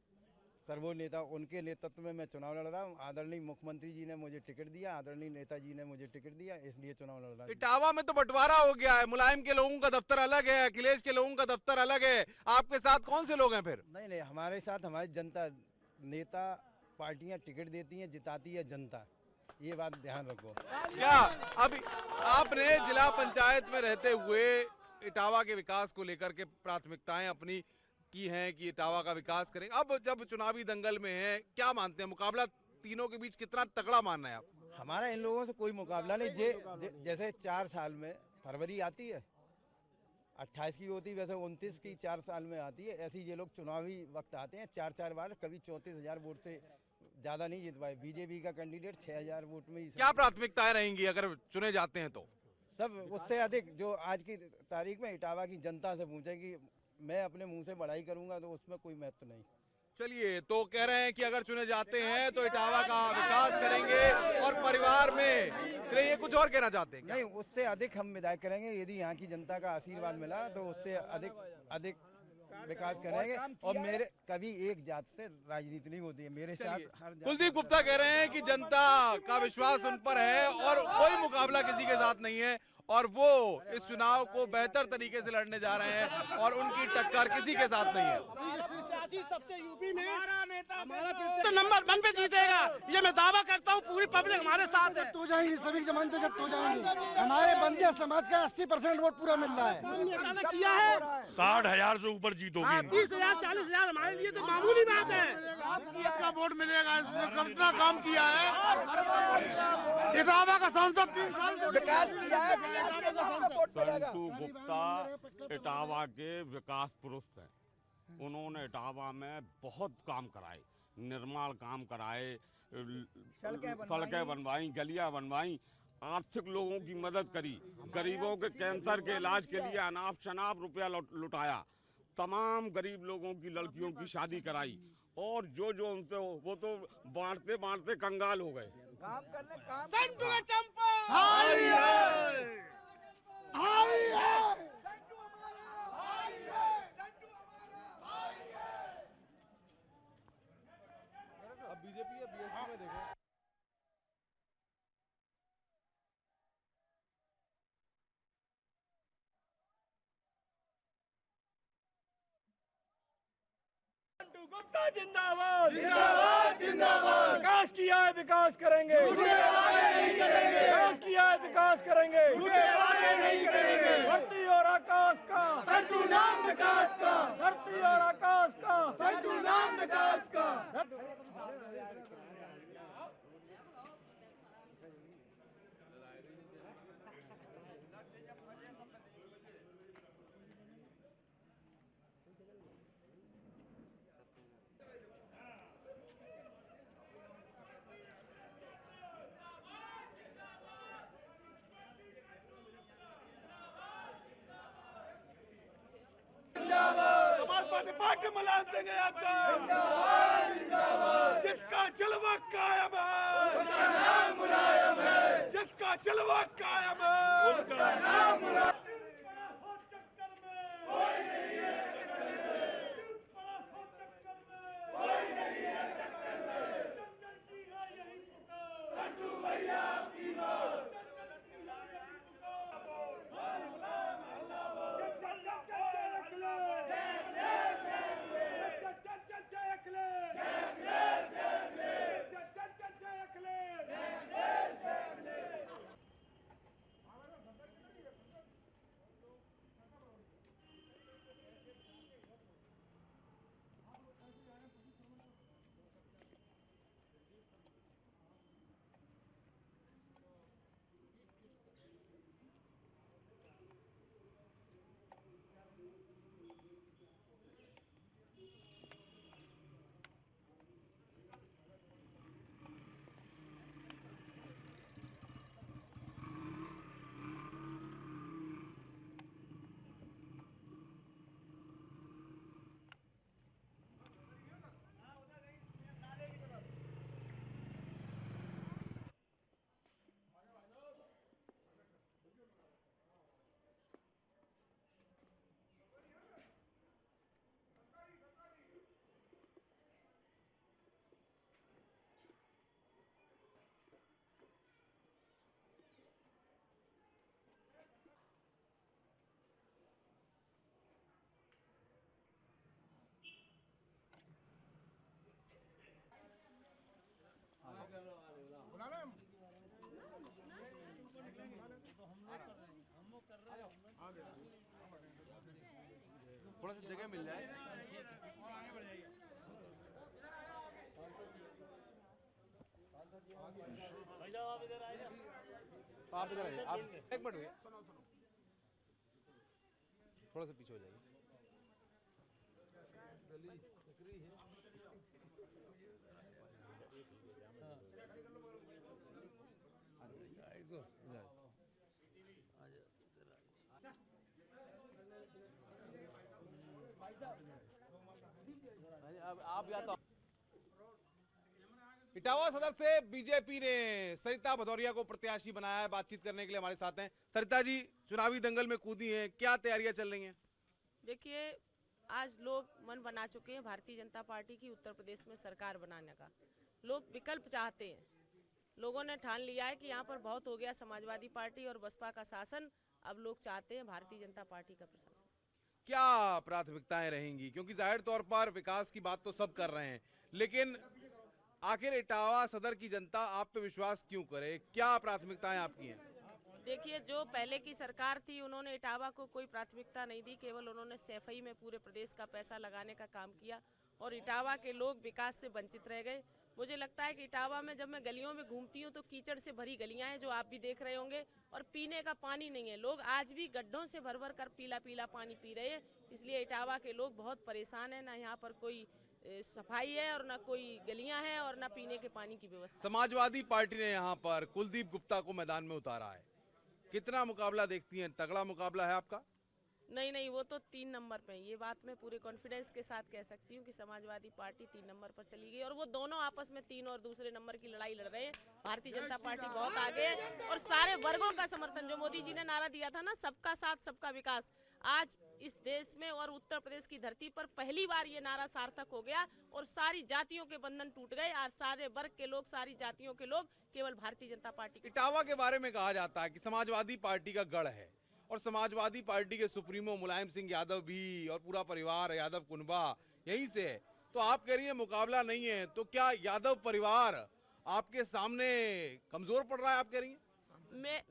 सर्वोच्च नेता। उनके नेतृत्व में मैं चुनाव लड़ रहा हूँ। आदरणीय मुख्यमंत्री जी ने मुझे टिकट दिया, आदरणीय नेताजी ने मुझे टिकट दिया, इसलिए चुनाव लड़ रहा हूँ।
इटावा में तो बंटवारा हो गया है, मुलायम के लोगों का दफ्तर अलग है, अखिलेश के लोगों का दफ्तर अलग है। आपके साथ कौन से लोग हैं फिर?
नहीं, हमारे साथ हमारी जनता, नेता, पार्टियां टिकट देती हैं, जिताती है जनता। ये बात ध्यान रखो।
क्या अभी आपने जिला पंचायत में रहते हुए इटावा के विकास को लेकर के प्राथमिकताएं अपनी की हैं कि इटावा का विकास करें, अब जब चुनावी दंगल में है, क्या मानते हैं मुकाबला तीनों के बीच कितना तगड़ा मान रहे हैं आप?
हमारा इन लोगों से कोई मुकाबला नहीं। जैसे 4 साल में फरवरी आती है, 28 की होती है, वैसे 29 की 4 साल में आती है। ऐसे ये लोग चुनावी वक्त आते हैं 4 बार, कभी 34,000 वोट से ज्यादा नहीं जीत पाए। बीजेपी का कैंडिडेट 6,000 वोट में ही।
क्या प्राथमिकताएं रहेंगी अगर चुने जाते हैं तो?
सब उससे अधिक जो आज की तारीख में इटावा की जनता से पूछे कि मैं अपने मुंह से बड़ाई करूंगा तो उसमें कोई महत्व नहीं।
चलिए, तो कह रहे हैं कि अगर चुने जाते हैं तो इटावा का विकास करेंगे और परिवार में। चलिए, ये कुछ और कहना चाहते हैं?
नहीं, उससे अधिक हम विधायक करेंगे। यदि यहाँ की जनता का आशीर्वाद मिला तो उससे अधिक विकास करेंगे। और मेरे कभी एक जात से राजनीति नहीं होती है मेरे साथ।
कुलदीप गुप्ता कह रहे हैं कि जनता का विश्वास उन पर है और कोई मुकाबला किसी के साथ नहीं है और वो इस चुनाव को बेहतर तरीके से लड़ने जा रहे हैं और उनकी टक्कर किसी के साथ नहीं है।
सबसे यूपी में तो नंबर 1 पे जीतेगा, ये मैं दावा करता हूँ। पूरी पब्लिक हमारे साथ है।
तो जाएंगे सभी जमानतें जब तो जाएंगे। हमारे बंदिया समाज का 80% वोट पूरा मिल रहा है।
किया है
60,000 से ऊपर जीतोगे।
30,000 40,000 हमारे लिए तो मामूली बात है।
कितना वोट मिलेगा, इसने कितना काम किया है। इटावा का सांसद 3 साल
विकास किया है।
संतू गुप्ता इटावा के विकास पुरुष हैं। उन्होंने इटावा में बहुत काम कराए, निर्माण काम कराए, सड़कें बनवाई, गलियां बनवाई, आर्थिक लोगों की मदद करी, गरीबों के कैंसर के इलाज के लिए अनाप शनाप रुपया लुटाया, तमाम गरीब लोगों की लड़कियों की शादी कराई और जो उनसे वो तो बांटते बांटते कंगाल हो गए।
काम करने
अब बीजेपी या बीएसपी में देखो।
गुप्ता जिंदाबाद जिंदाबाद जिंदाबाद। विकास किया है, विकास करेंगे। विकास किया है, विकास करेंगे। धरती और आकाश का संतू नाम विकास का। धरती और आकाश का संतू नाम विकास का। समाजवादी पार्टी मुलायम सिंह यादव जिसका जलवा कायम है उसका नाम मुलायम है। जिसका जलवा कायम है उसका नाम मुलायम।
थोड़ा सा जगह मिल जाए।
आप इधर आइए।
आप इधर आइए, आप एक मिनट भैया, थोड़ा सा पीछे हो जाइए। अब आप या तो इटावा सदर से बीजेपी ने सरिता भदौरिया को प्रत्याशी बनाया है। बातचीत करने के लिए हमारे साथ हैं सरिता जी, चुनावी दंगल में कूदी हैं, क्या तैयारियां चल रही हैं?
देखिए, आज लोग मन बना चुके हैं भारतीय जनता पार्टी की उत्तर प्रदेश में सरकार बनाने का। लोग विकल्प चाहते हैं। लोगों ने ठान लिया है कि यहाँ पर बहुत हो गया समाजवादी पार्टी और बसपा का शासन, अब लोग चाहते हैं भारतीय जनता पार्टी का प्रशासन।
क्या प्राथमिकताएं रहेंगी? क्योंकि जाहिर तौर पर विकास की बात तो सब कर रहे हैं, लेकिन आखिर इटावा सदर की जनता आप पे विश्वास क्यों करे? क्या प्राथमिकताएं आपकी हैं?
देखिए, जो पहले की सरकार थी उन्होंने इटावा को कोई प्राथमिकता नहीं दी, केवल उन्होंने सैफई में पूरे प्रदेश का पैसा लगाने का काम किया और इटावा के लोग विकास से वंचित रह गए। मुझे लगता है कि इटावा में जब मैं गलियों में घूमती हूँ तो कीचड़ से भरी गलियां हैं, जो आप भी देख रहे होंगे, और पीने का पानी नहीं है। लोग आज भी गड्ढों से भर भर कर पीला पीला पानी पी रहे हैं। इसलिए इटावा के लोग बहुत परेशान हैं। ना यहाँ पर कोई सफाई है और ना कोई गलियां हैं और ना पीने के पानी की व्यवस्था।
समाजवादी पार्टी ने यहाँ पर कुलदीप गुप्ता को मैदान में उतारा है, कितना मुकाबला देखती हैं? तगड़ा मुकाबला है आपका?
नहीं, वो तो 3 नंबर पे। ये बात मैं पूरे कॉन्फिडेंस के साथ कह सकती हूँ कि समाजवादी पार्टी 3 नंबर पर चली गई और वो दोनों आपस में 3 और दूसरे नंबर की लड़ाई लड़ रहे हैं। भारतीय जनता पार्टी बहुत आगे है और सारे वर्गों का समर्थन, जो मोदी जी ने नारा दिया था ना, सबका साथ सबका विकास, आज इस देश में और उत्तर प्रदेश की धरती पर पहली बार ये नारा सार्थक हो गया और सारी जातियों के बंधन टूट गए। आज सारे वर्ग के लोग, सारी जातियों के लोग केवल भारतीय जनता पार्टी।
इटावा के बारे में कहा जाता है कि समाजवादी पार्टी का गढ़ है और समाजवादी पार्टी के सुप्रीमो मुलायम सिंह यादव भी और पूरा परिवार यादव कुनबा यहीं से है। तो आप कह रही हैं मुकाबला नहीं है, तो क्या यादव परिवार आपके सामने कमजोर पड़ रहा है? आप कह रही हैं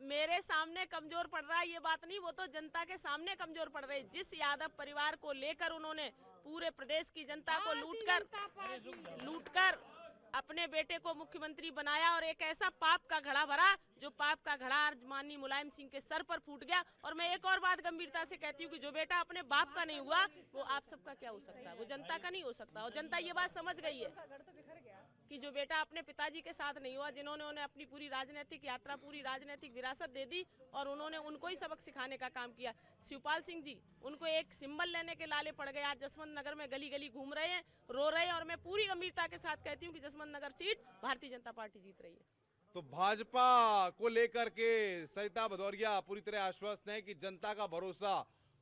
मेरे सामने कमजोर पड़ रहा है, ये बात नहीं, वो तो जनता के सामने कमजोर पड़ रही है। जिस यादव परिवार को लेकर उन्होंने पूरे प्रदेश की जनता को लूटकर अपने बेटे को मुख्यमंत्री बनाया और एक ऐसा पाप का घड़ा भरा, जो पाप का घड़ा आज माननीय मुलायम सिंह के सर पर फूट गया। और मैं एक और बात गंभीरता से कहती हूँ कि जो बेटा अपने बाप का नहीं हुआ वो आप सबका क्या हो सकता है? वो जनता का नहीं हो सकता। और जनता ये बात समझ गई है कि जो बेटा अपने पिताजी के साथ नहीं हुआ, जिन्होंने उन्हें अपनी पूरी राजनीतिक यात्रा, पूरी राजनीतिक विरासत दे दी और उन्होंने उनको ही सबक सिखाने का काम किया। शिवपाल सिंह जी, उनको एक सिंबल लेने के लाले पड़ गए। आज जसवंत नगर में गली गली घूम रहे हैं, रो रहे हैं और मैं पूरी गंभीरता के साथ कहती हूँ कि जसवंत नगर सीट भारतीय जनता पार्टी जीत रही है।
तो भाजपा को लेकर के सरिता भदौरिया पूरी तरह आश्वस्त हैं कि जनता का भरोसा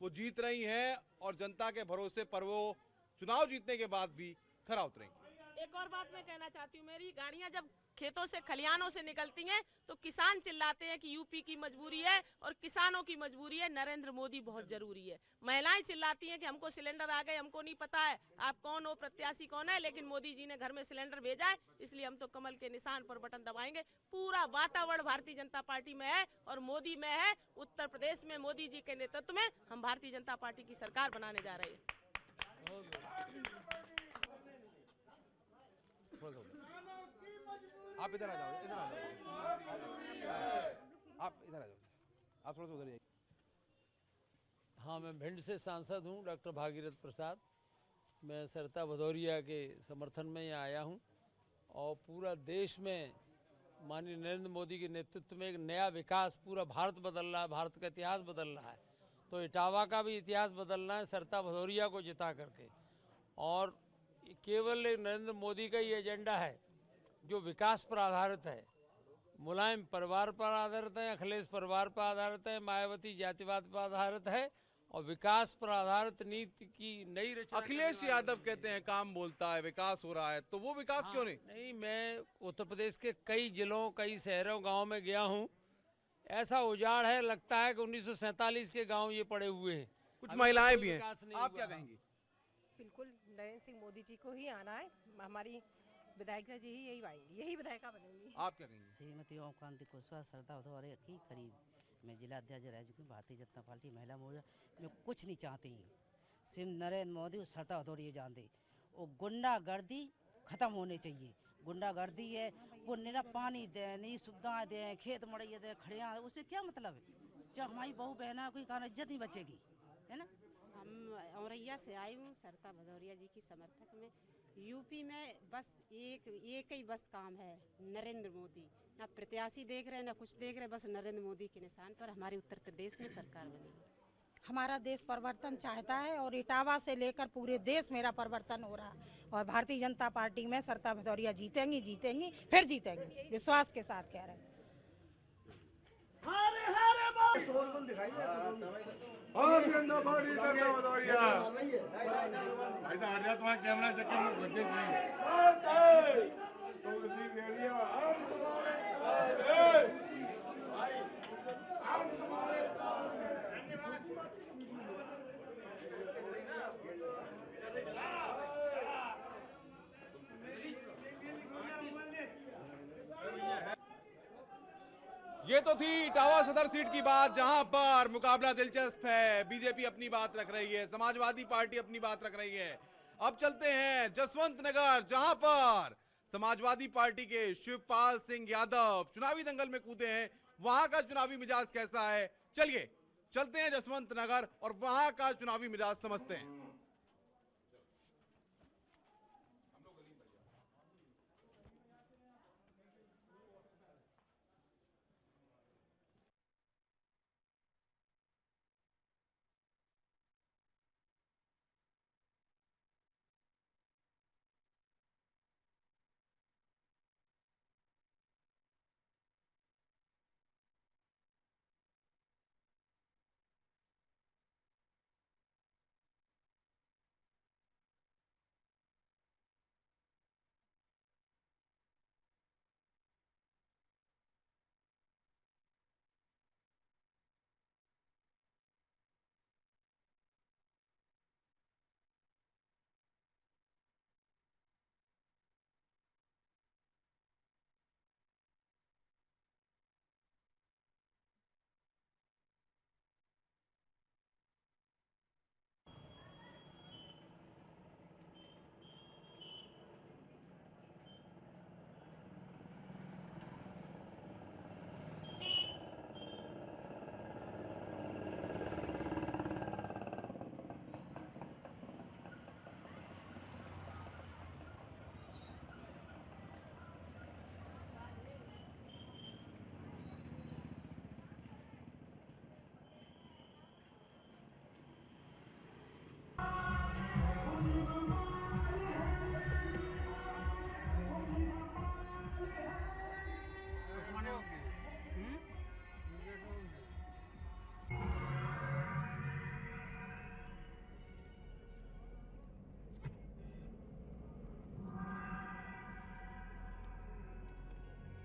वो जीत रही हैं और जनता के भरोसे पर वो चुनाव जीतने के बाद भी खरा उतरेंगे।
एक और बात मैं कहना चाहती हूँ, मेरी गाड़ियां जब खेतों से, खलिहानों से निकलती हैं तो किसान चिल्लाते हैं कि यूपी की मजबूरी है और किसानों की मजबूरी है, नरेंद्र मोदी बहुत जरूरी है। महिलाएं चिल्लाती हैं कि हमको सिलेंडर आ गए, हमको नहीं पता है आप कौन हो, प्रत्याशी कौन है, लेकिन मोदी जी ने घर में सिलेंडर भेजा है, इसलिए हम तो कमल के निशान पर बटन दबाएंगे। पूरा वातावरण भारतीय जनता पार्टी में है और मोदी में है। उत्तर प्रदेश में मोदी जी के नेतृत्व में हम भारतीय जनता पार्टी की सरकार बनाने जा रहे हैं।
आप इधर आ जाओ, इधर आ जाओ, आप इधर आ जाओ, आप थोड़ा सा उधर जाइए।
हाँ, मैं भिंड से सांसद हूँ, डॉक्टर भागीरथ प्रसाद। मैं सरिता भदौरिया के समर्थन में यहाँ आया हूँ और पूरा देश में माननीय नरेंद्र मोदी के नेतृत्व में एक नया विकास, पूरा भारत बदल रहा है, भारत का इतिहास बदल रहा है। तो इटावा का भी इतिहास बदलना है सरिता भदौरिया को जिता करके। और केवल एक नरेंद्र मोदी का ही एजेंडा है जो विकास पर आधारित है, मुलायम परिवार पर आधारित है, अखिलेश परिवार पर आधारित है, मायावती जातिवाद पर आधारित है और विकास पर आधारित नीति की नई रचना।
अखिलेश यादव कहते हैं काम बोलता है, विकास हो रहा है, तो वो विकास क्यों नहीं?
नहीं, मैं उत्तर प्रदेश के कई जिलों, कई शहरों, गाँव में गया हूँ। ऐसा उजाड़ है, लगता है कि 1947 के गाँव ये पड़े हुए हैं।
कुछ महिलाएं भी हैं, आप क्या कहेंगी?
बिल्कुल नरेंद्र सिंह मोदी जी को ही आना है, हमारी विधायिका जी ही यही आएंगी, यही विधायिका बनेंगी।
आप क्या कहेंगे?
श्रीमती ओम कांति कुशवाहा सरिता भदौरिया की करीब मैं जिला अध्यक्ष रह चुकी हूँ। भारतीय जनता पार्टी महिला मोर्चा में कुछ नहीं चाहती हूँ, सिम नरेंद्र मोदी और सरता भदौरिया जान दे। और गुंडागर्दी खत्म होनी चाहिए। गुंडागर्दी है, वो निरा पानी दे, नई सुविधाएं दे, खेत मड़ैया दे, खड़िया, उससे क्या मतलब है? जब हमारी बहू बहना कोई कारण इज्जत नहीं बचेगी, है ना।
हम औरैया से आई हूँ सरता भदौरिया जी की समर्थक में। यूपी में बस एक ही बस काम है, नरेंद्र मोदी। ना प्रत्याशी देख रहे ना कुछ देख रहे, बस नरेंद्र मोदी के निशान पर हमारे उत्तर प्रदेश में सरकार बनेगी।
हमारा देश परिवर्तन चाहता है और इटावा से लेकर पूरे देश मेरा परिवर्तन हो रहा है और भारतीय जनता पार्टी में सरता भदौरिया जीतेंगी, जीतेंगी, फिर जीतेंगी, विश्वास के साथ कह रहे हैं।
कैमरा
ये तो थी इटावा सदर सीट की बात, जहां पर मुकाबला दिलचस्प है। बीजेपी अपनी बात रख रही है, समाजवादी पार्टी अपनी बात रख रही है। अब चलते हैं जसवंत नगर, जहां पर समाजवादी पार्टी के शिवपाल सिंह यादव चुनावी दंगल में कूदे हैं। वहां का चुनावी मिजाज कैसा है, चलिए चलते हैं जसवंत नगर और वहां का चुनावी मिजाज समझते हैं।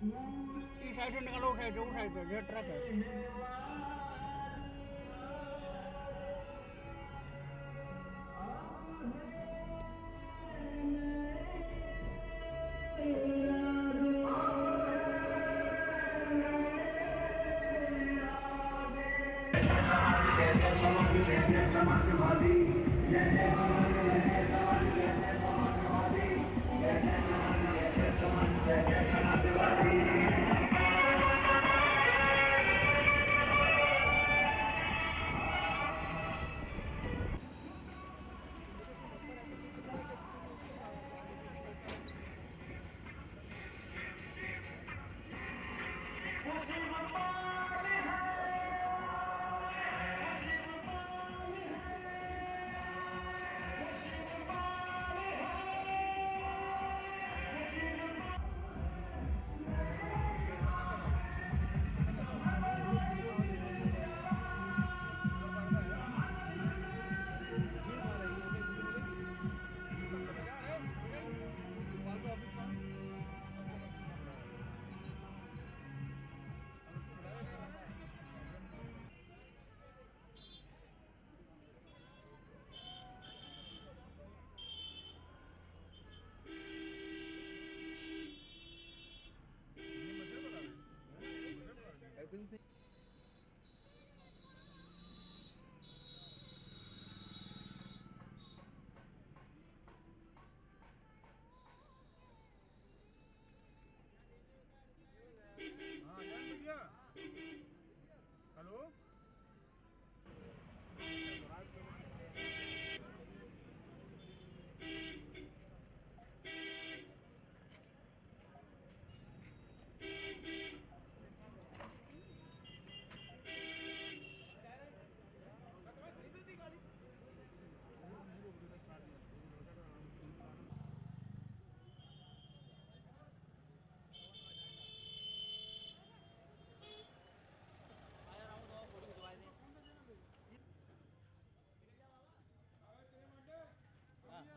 इस साइड से निकलो, उस साइड से ये ट्रक है।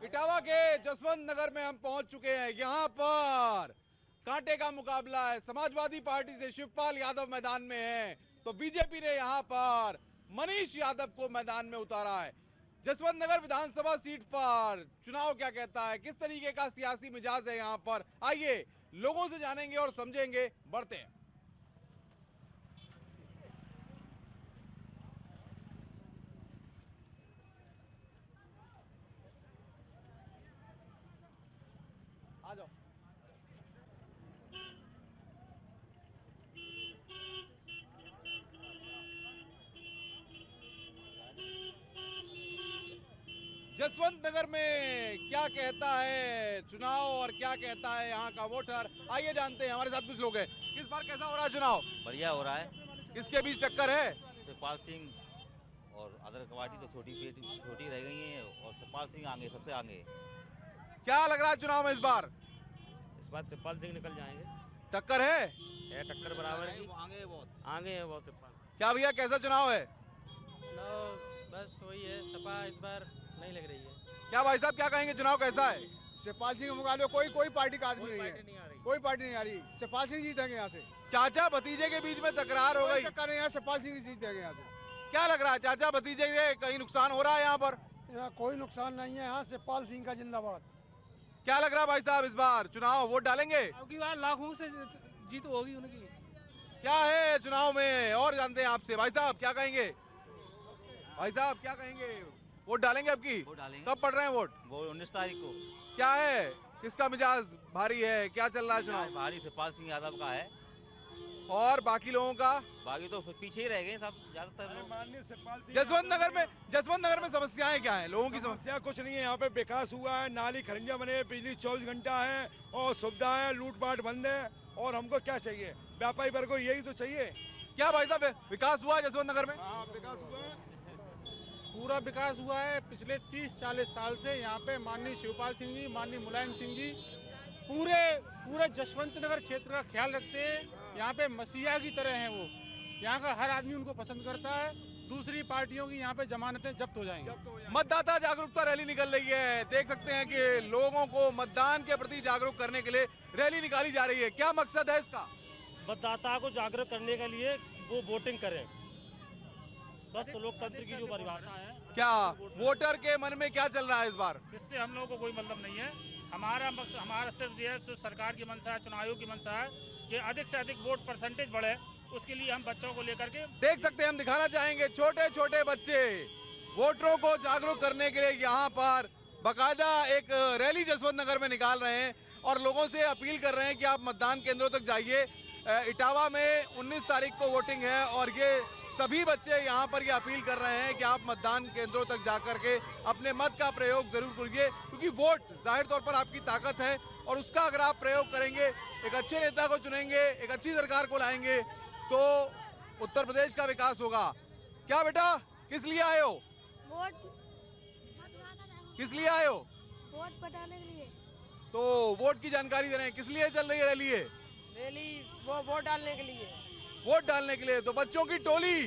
इटावा के जसवंत नगर में हम पहुंच चुके हैं। यहाँ पर कांटे का मुकाबला है। समाजवादी पार्टी से शिवपाल यादव मैदान में है, तो बीजेपी ने यहाँ पर मनीष यादव को मैदान में उतारा है। जसवंत नगर विधानसभा सीट पर चुनाव क्या कहता है, किस तरीके का सियासी मिजाज है यहाँ पर, आइए लोगों से जानेंगे और समझेंगे। बढ़ते हैं। आ जाओ। जसवंत नगर में क्या कहता है चुनाव और क्या कहता है यहाँ का वोटर, आइए जानते हैं। हमारे साथ कुछ लोग हैं। इस बार कैसा हो रहा है चुनाव?
बढ़िया हो रहा है।
किसके बीच टक्कर है?
शिवपाल सिंह और अदर कवाटी तो छोटी रह गई हैं और शिवपाल सिंह आगे, सबसे आगे।
क्या लग रहा है चुनाव में इस बार?
इस बार शिवपाल सिंह निकल जाएंगे।
टक्कर है?
टक्कर बराबर की।
आगे है बहुत,
आगे है बहुत शिवपाल।
क्या भैया कैसा चुनाव है?
चुनाव बस वही है, सपा इस बार नहीं लग रही है।
क्या भाई साहब क्या कहेंगे, चुनाव कैसा है?
शिवपाल सिंह के मुकाबले कोई पार्टी का आदमी नहीं है, कोई पार्टी नहीं आ रही। शिवपाल सिंह जीतेंगे यहाँ से।
चाचा भतीजे के बीच में तकरार हो गई।
टक्कर नहीं है, शिवपाल सिंह जीतेंगे यहाँ से।
क्या लग रहा है चाचा भतीजे के कहीं नुकसान हो रहा है यहाँ पर?
यहाँ कोई नुकसान नहीं है, यहाँ शिवपाल सिंह का जिंदाबाद।
क्या लग रहा है भाई साहब इस बार चुनाव वोट डालेंगे?
अबकी बार लाखों से जीत होगी उनकी।
क्या है चुनाव में और जानते हैं आपसे। भाई साहब क्या कहेंगे? भाई साहब क्या कहेंगे, वोट डालेंगे आपकी?
वोट डालेंगे।
कब पड़ रहे हैं वोट?
19 तारीख को।
क्या है, किसका मिजाज भारी है, क्या चल रहा है चुनाव?
भारी शिवपाल सिंह यादव का है।
और बाकी लोगों का?
बाकी तो पीछे ही रह गए सब ज्यादातर लोग।
जसवंत नगर में समस्याएं क्या है लोगों की?
समस्या कुछ नहीं है। यहाँ पे विकास हुआ है, नाली खरंजा बने, बिजली 24 घंटा है और सुविधा है, लूटपाट बंद है। और हमको क्या चाहिए, व्यापारी वर्ग को यही तो चाहिए।
क्या भाई साहब विकास हुआ है जसवंत नगर में?
हाँ विकास हुआ है,
पूरा विकास हुआ है। पिछले 30-40 साल से यहाँ पे माननीय शिवपाल सिंह जी, माननीय मुलायम सिंह जी पूरे जसवंत नगर क्षेत्र का ख्याल रखते हैं। यहाँ पे मसीहा की तरह हैं वो। यहाँ का हर आदमी उनको पसंद करता है। दूसरी पार्टियों की यहाँ पे जमानतें जब्त हो जाएंगी।
मतदाता जागरूकता रैली निकल रही है। देख सकते हैं कि लोगों को मतदान के प्रति जागरूक करने के लिए रैली निकाली जा रही है। क्या मकसद है इसका?
मतदाता को जागरूक करने के लिए वो वोटिंग करें, बस। तो लोकतंत्र की जो परिभाषा है।
क्या वोटर के मन में क्या चल रहा है इस बार?
इससे हम लोगों को कोई मतलब नहीं है। हमारा सिर्फ ये है, सरकार की मंशा है, चुनाव आयोग की मंशा है कि अधिक से अधिक वोट परसेंटेज बढ़े। उसके लिए हम बच्चों को लेकर के
देख सकते हैं, हम दिखाना चाहेंगे छोटे छोटे बच्चे वोटरों को जागरूक करने के लिए यहाँ पर बाकायदा एक रैली जसवंत नगर में निकाल रहे हैं और लोगों से अपील कर रहे हैं कि आप मतदान केंद्रों तक जाइए। इटावा में 19 तारीख को वोटिंग है और ये सभी बच्चे यहाँ पर ये अपील कर रहे हैं कि आप मतदान केंद्रों तक जाकर के अपने मत का प्रयोग जरूर करिए, क्योंकि वोट जाहिर तौर पर आपकी ताकत है और उसका अगर आप प्रयोग करेंगे, एक अच्छे नेता को चुनेंगे, एक अच्छी सरकार को लाएंगे, तो उत्तर प्रदेश का विकास होगा। क्या बेटा किस लिए आए हो?
वोट।
किस लिए आए हो?
वोट पटाने के लिए।
तो वोट की जानकारी दे रहे हैं, किस लिए चल रही है रैली?
रैली वो वोट डालने के लिए।
वोट डालने के लिए। तो बच्चों की टोली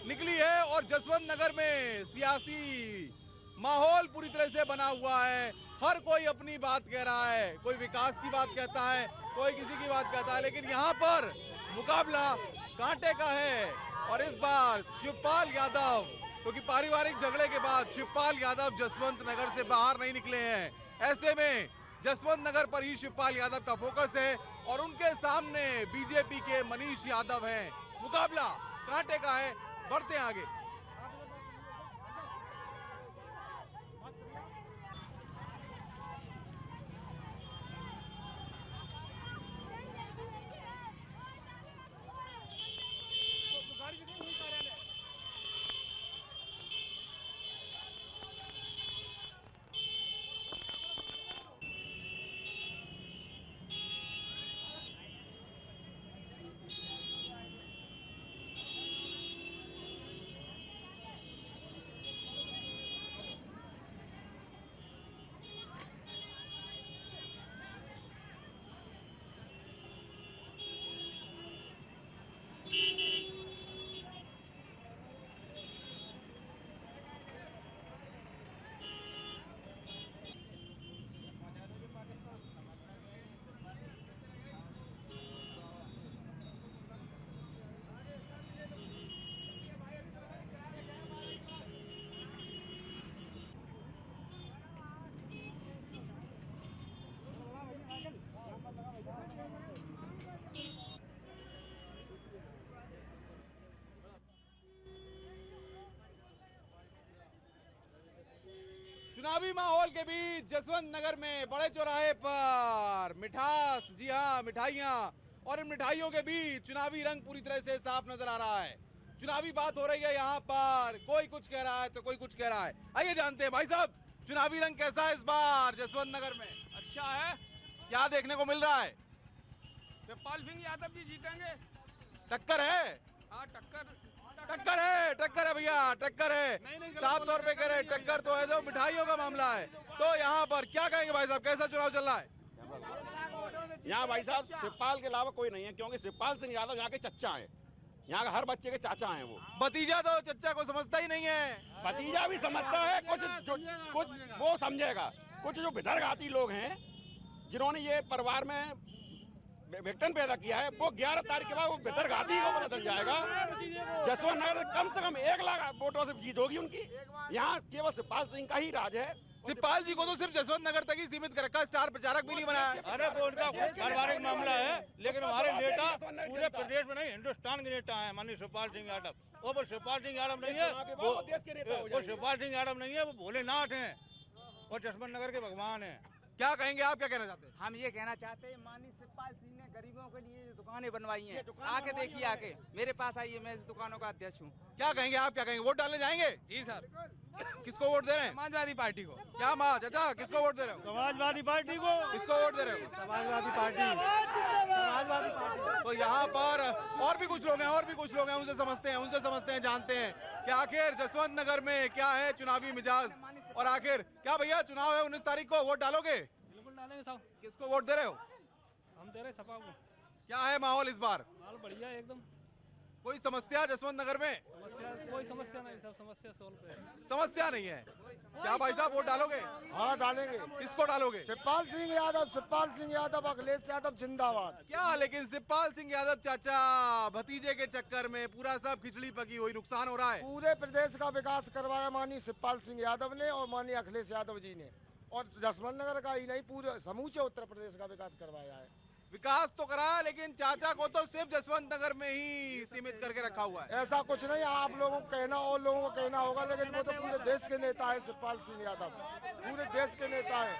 निकली है और जसवंत नगर में सियासी माहौल पूरी तरह से बना हुआ है। हर कोई अपनी बात कह रहा है, कोई विकास की बात कहता है, कोई किसी की बात कहता है, लेकिन यहाँ पर मुकाबला कांटे का है। और इस बार शिवपाल यादव, क्योंकि पारिवारिक झगड़े के बाद शिवपाल यादव जसवंत नगर से बाहर नहीं निकले हैं, ऐसे में जसवंत नगर पर ही शिवपाल यादव का फोकस है और उनके सामने बीजेपी के मनीष यादव हैं। मुकाबला कांटे का है। बढ़ते हैं आगे। चुनावी माहौल के बीच जसवंत नगर में बड़े चौराहे पर मिठास, जी हाँ मिठाइयाँ, और इन मिठाइयों के बीच चुनावी रंग पूरी तरह से साफ नजर आ रहा है। चुनावी बात हो रही है यहाँ पर, कोई कुछ कह रहा है तो कोई कुछ कह रहा है। आइए जानते हैं भाई साहब, चुनावी रंग कैसा है इस बार जसवंत नगर में?
अच्छा है।
क्या देखने को मिल रहा है?
शिवपाल सिंह यादव जी जीतेंगे।
टक्कर है?
हाँ टक्कर
है भैया, टक्कर है। साफ तौर पे कह रहे हैं टक्कर तो है, जो मिठाइयों का मामला है। तो यहाँ पर क्या कहेंगे भाई साहब, कैसा चुनाव चल रहा है
यहाँ? भाई साहब शिवपाल के अलावा कोई नहीं है, क्योंकि शिवपाल सिंह यादव यहाँ के चच्चा हैं, यहाँ का हर बच्चे के चाचा हैं। वो
भतीजा तो चच्चा को समझता ही नहीं है।
भतीजा भी समझता है, कुछ वो समझेगा। कुछ जो विदर्घाती लोग हैं जिन्होंने ये परिवार में विघटन पैदा किया है, वो 11 तारीख के बाद वो विदर्घाती को पता चल जाएगा। जसवंत नगर कम से कम 1 लाख वोटों से जीत होगी उनकी। यहाँ केवल शिवपाल सिंह का ही राज है।
शिवपाल जी को तो सिर्फ जसवंत नगर तक ही सीमित कर रखा, स्टार प्रचारक भी नहीं बनाया।
अरे वो उनका पारिवारिक मामला है, लेकिन हमारे नेता पूरे प्रदेश में नहीं, हिंदुस्तान के नेता है माननीय शिवपाल सिंह यादव। वो शिवपाल सिंह यादव नहीं है, वो शिवपाल सिंह यादव नहीं है, वो भोलेनाथ हैं और जसवंत नगर के भगवान हैं।
क्या कहेंगे आप, क्या कहना चाहते हैं?
हम ये कहना चाहते हैं माननीय शिवपाल सिंह ने गरीबों के लिए दुकानें बनवाई हैं। आके देखिए, आके मेरे पास आइए, मैं इस दुकानों का अध्यक्ष हूँ।
क्या कहेंगे आप, क्या कहेंगे? वोट डालने जाएंगे?
जी सर।
किसको वोट दे रहे हैं?
समाजवादी पार्टी को।
क्या माँ चाचा, किसको वोट दे रहे हो?
समाजवादी पार्टी को।
किसको वोट दे रहे हो?
समाजवादी पार्टी।
तो यहाँ पर और भी कुछ लोग हैं, उनसे समझते हैं, जानते हैं कि आखिर जसवंत नगर में क्या है चुनावी मिजाज। और आखिर क्या भैया, चुनाव है 19 तारीख को, वोट डालोगे?
बिल्कुल डालेंगे साहब।
किसको वोट दे रहे हो?
हम दे रहे सपा को।
क्या है माहौल इस बार?
माहौल बढ़िया है एकदम।
कोई समस्या जसवंत नगर में?
कोई समस्या नहीं, सब समस्या सोल्व है।
समस्या नहीं है। क्या भाई साहब वोट डालोगे?
हाँ डालेंगे।
किसको डालोगे?
शिवपाल सिंह यादव, अखिलेश यादव जिंदाबाद।
क्या लेकिन शिवपाल सिंह यादव चाचा भतीजे के चक्कर में पूरा सब खिचड़ी पकी हुई, नुकसान हो रहा है।
पूरे प्रदेश का विकास करवाया माननीय शिवपाल सिंह यादव ने और माननीय अखिलेश यादव जी ने, और जसवंत नगर का ही नहीं पूरे समूचे उत्तर प्रदेश का विकास करवाया है।
विकास तो करा, लेकिन चाचा को तो सिर्फ जसवंत नगर में ही सीमित करके रखा हुआ है।
ऐसा कुछ नहीं, आप लोगों को कहना और लोगों को कहना होगा, लेकिन वो तो पूरे देश के नेता है। शिवपाल सिंह यादव पूरे देश के नेता है।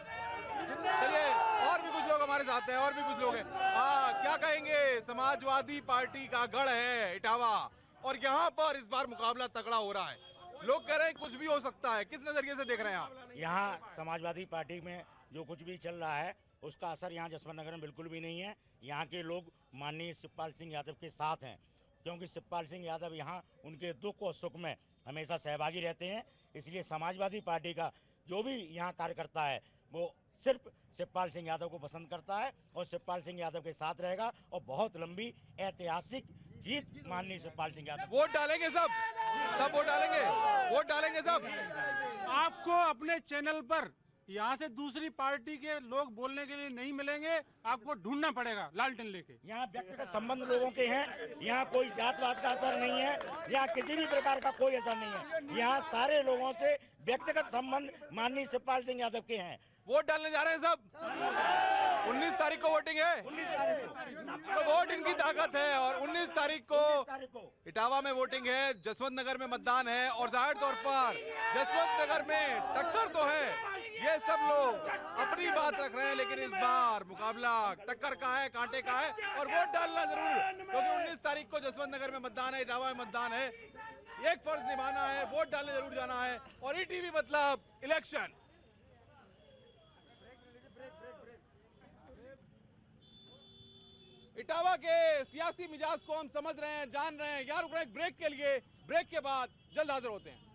चलिए और भी कुछ लोग हमारे साथ हैं, और भी कुछ लोग हैं। हाँ, क्या कहेंगे? समाजवादी पार्टी का गढ़ है इटावा, और यहाँ पर इस बार मुकाबला तगड़ा हो रहा है। लोग कह रहे हैं कुछ भी हो सकता है। किस नजरिए से देख रहे हैं आप?
यहाँ समाजवादी पार्टी में जो कुछ भी चल रहा है उसका असर यहाँ जसवंत नगर में बिल्कुल भी नहीं है। यहाँ के लोग माननीय शिवपाल सिंह यादव के साथ हैं, क्योंकि शिवपाल सिंह यादव यहाँ उनके दुख और सुख में हमेशा सहभागी रहते हैं। इसलिए समाजवादी पार्टी का जो भी यहाँ कार्यकर्ता है वो सिर्फ शिवपाल सिंह यादव को पसंद करता है और शिवपाल सिंह यादव के साथ रहेगा, और बहुत लंबी ऐतिहासिक जीत माननीय शिवपाल सिंह यादव।
वोट डालेंगे सब वोट डालेंगे सब।
आपको अपने चैनल पर यहाँ से दूसरी पार्टी के लोग बोलने के लिए नहीं मिलेंगे, आपको ढूंढना पड़ेगा लालटेन लेके।
यहाँ व्यक्तिगत संबंध लोगों के हैं, यहाँ कोई जातवाद का असर नहीं है, यहाँ किसी भी प्रकार का कोई असर नहीं है। यहाँ सारे लोगों से व्यक्तिगत संबंध माननीय शिवपाल सिंह यादव के हैं।
वोट डालने जा रहे हैं सब। 19 तारीख को वोटिंग है।
19 तारीख को
तो वोट इनकी ताकत है, और 19 तारीख को इटावा में वोटिंग है, जसवंत नगर में मतदान है, और जाहिर तौर पर जसवंत नगर में टक्कर तो है। ये सब लोग अपनी बात रख रहे हैं, लेकिन इस बार मुकाबला टक्कर का है, कांटे का है, और वोट डालना जरूर, क्योंकि 19 तारीख को जसवंत नगर में मतदान है, इटावा में मतदान है। एक फर्ज निभाना है, वोट डालने जरूर जाना है। और ईटीवी मतलब इलेक्शन। इटावा के सियासी मिजाज को हम समझ रहे हैं, जान रहे हैं। यहाँ रुक रहे हैं ब्रेक के लिए, ब्रेक के बाद जल्द हाजिर होते हैं।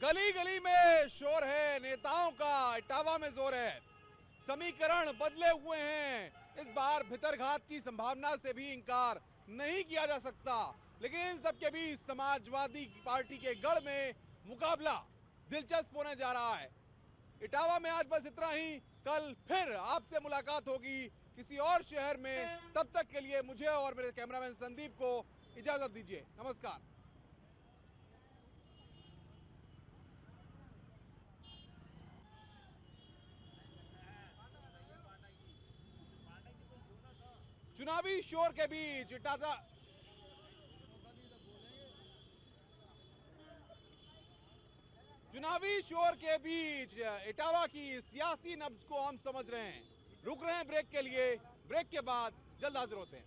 गली गली में शोर है, नेताओं का इटावा में जोर है। समीकरण बदले हुए हैं। इस बार भितरघात की संभावना से भी इंकार नहीं किया जा सकता, लेकिन इन सब के बीच समाजवादी पार्टी के गढ़ में मुकाबला दिलचस्प होने जा रहा है। इटावा में आज बस इतना ही। कल फिर आपसे मुलाकात होगी किसी और शहर में। तब तक के लिए मुझे और मेरे कैमरामैन संदीप को इजाजत दीजिए। नमस्कार। चुनावी शोर के बीच इटावा की सियासी नब्ज को हम समझ रहे हैं। रुक रहे हैं ब्रेक के लिए। ब्रेक के बाद जल्द हाजिर होते हैं।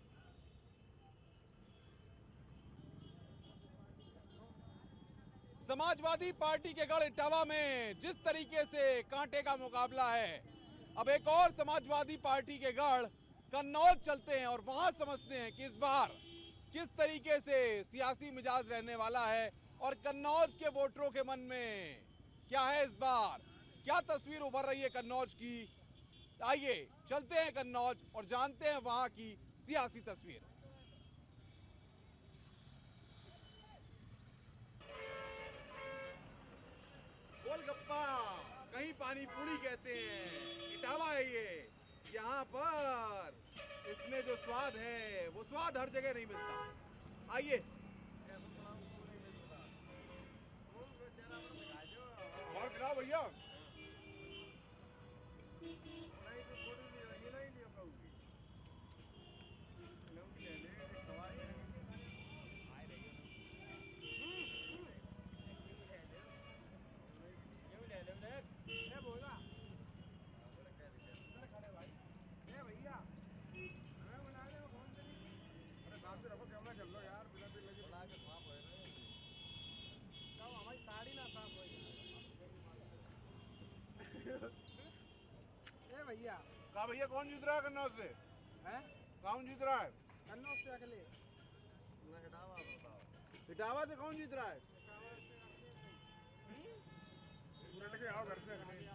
समाजवादी पार्टी के गढ़ इटावा में जिस तरीके से कांटे का मुकाबला है, अब एक और समाजवादी पार्टी के गढ़ कन्नौज चलते हैं और वहां समझते हैं कि इस बार किस तरीके से सियासी मिजाज रहने वाला है और कन्नौज के वोटरों के मन में क्या है इस बार, क्या तस्वीर उभर रही है कन्नौज की। आइए चलते हैं कन्नौज और जानते हैं वहां की सियासी तस्वीर। गोलगप्पा, कहीं पानी पूरी कहते हैं, इटावा है ये। यहाँ पर इसमें जो स्वाद है वो स्वाद हर जगह नहीं मिलता। आइए। और खिलाओ भैया। भैया कहा भैया कौन जीत रहा है कन्नौज से? हैं? कौन जीत रहा है? कन्नौज से अखिलेश। इटावा से कौन जीत रहा है? पूरा लेके आओ घर से।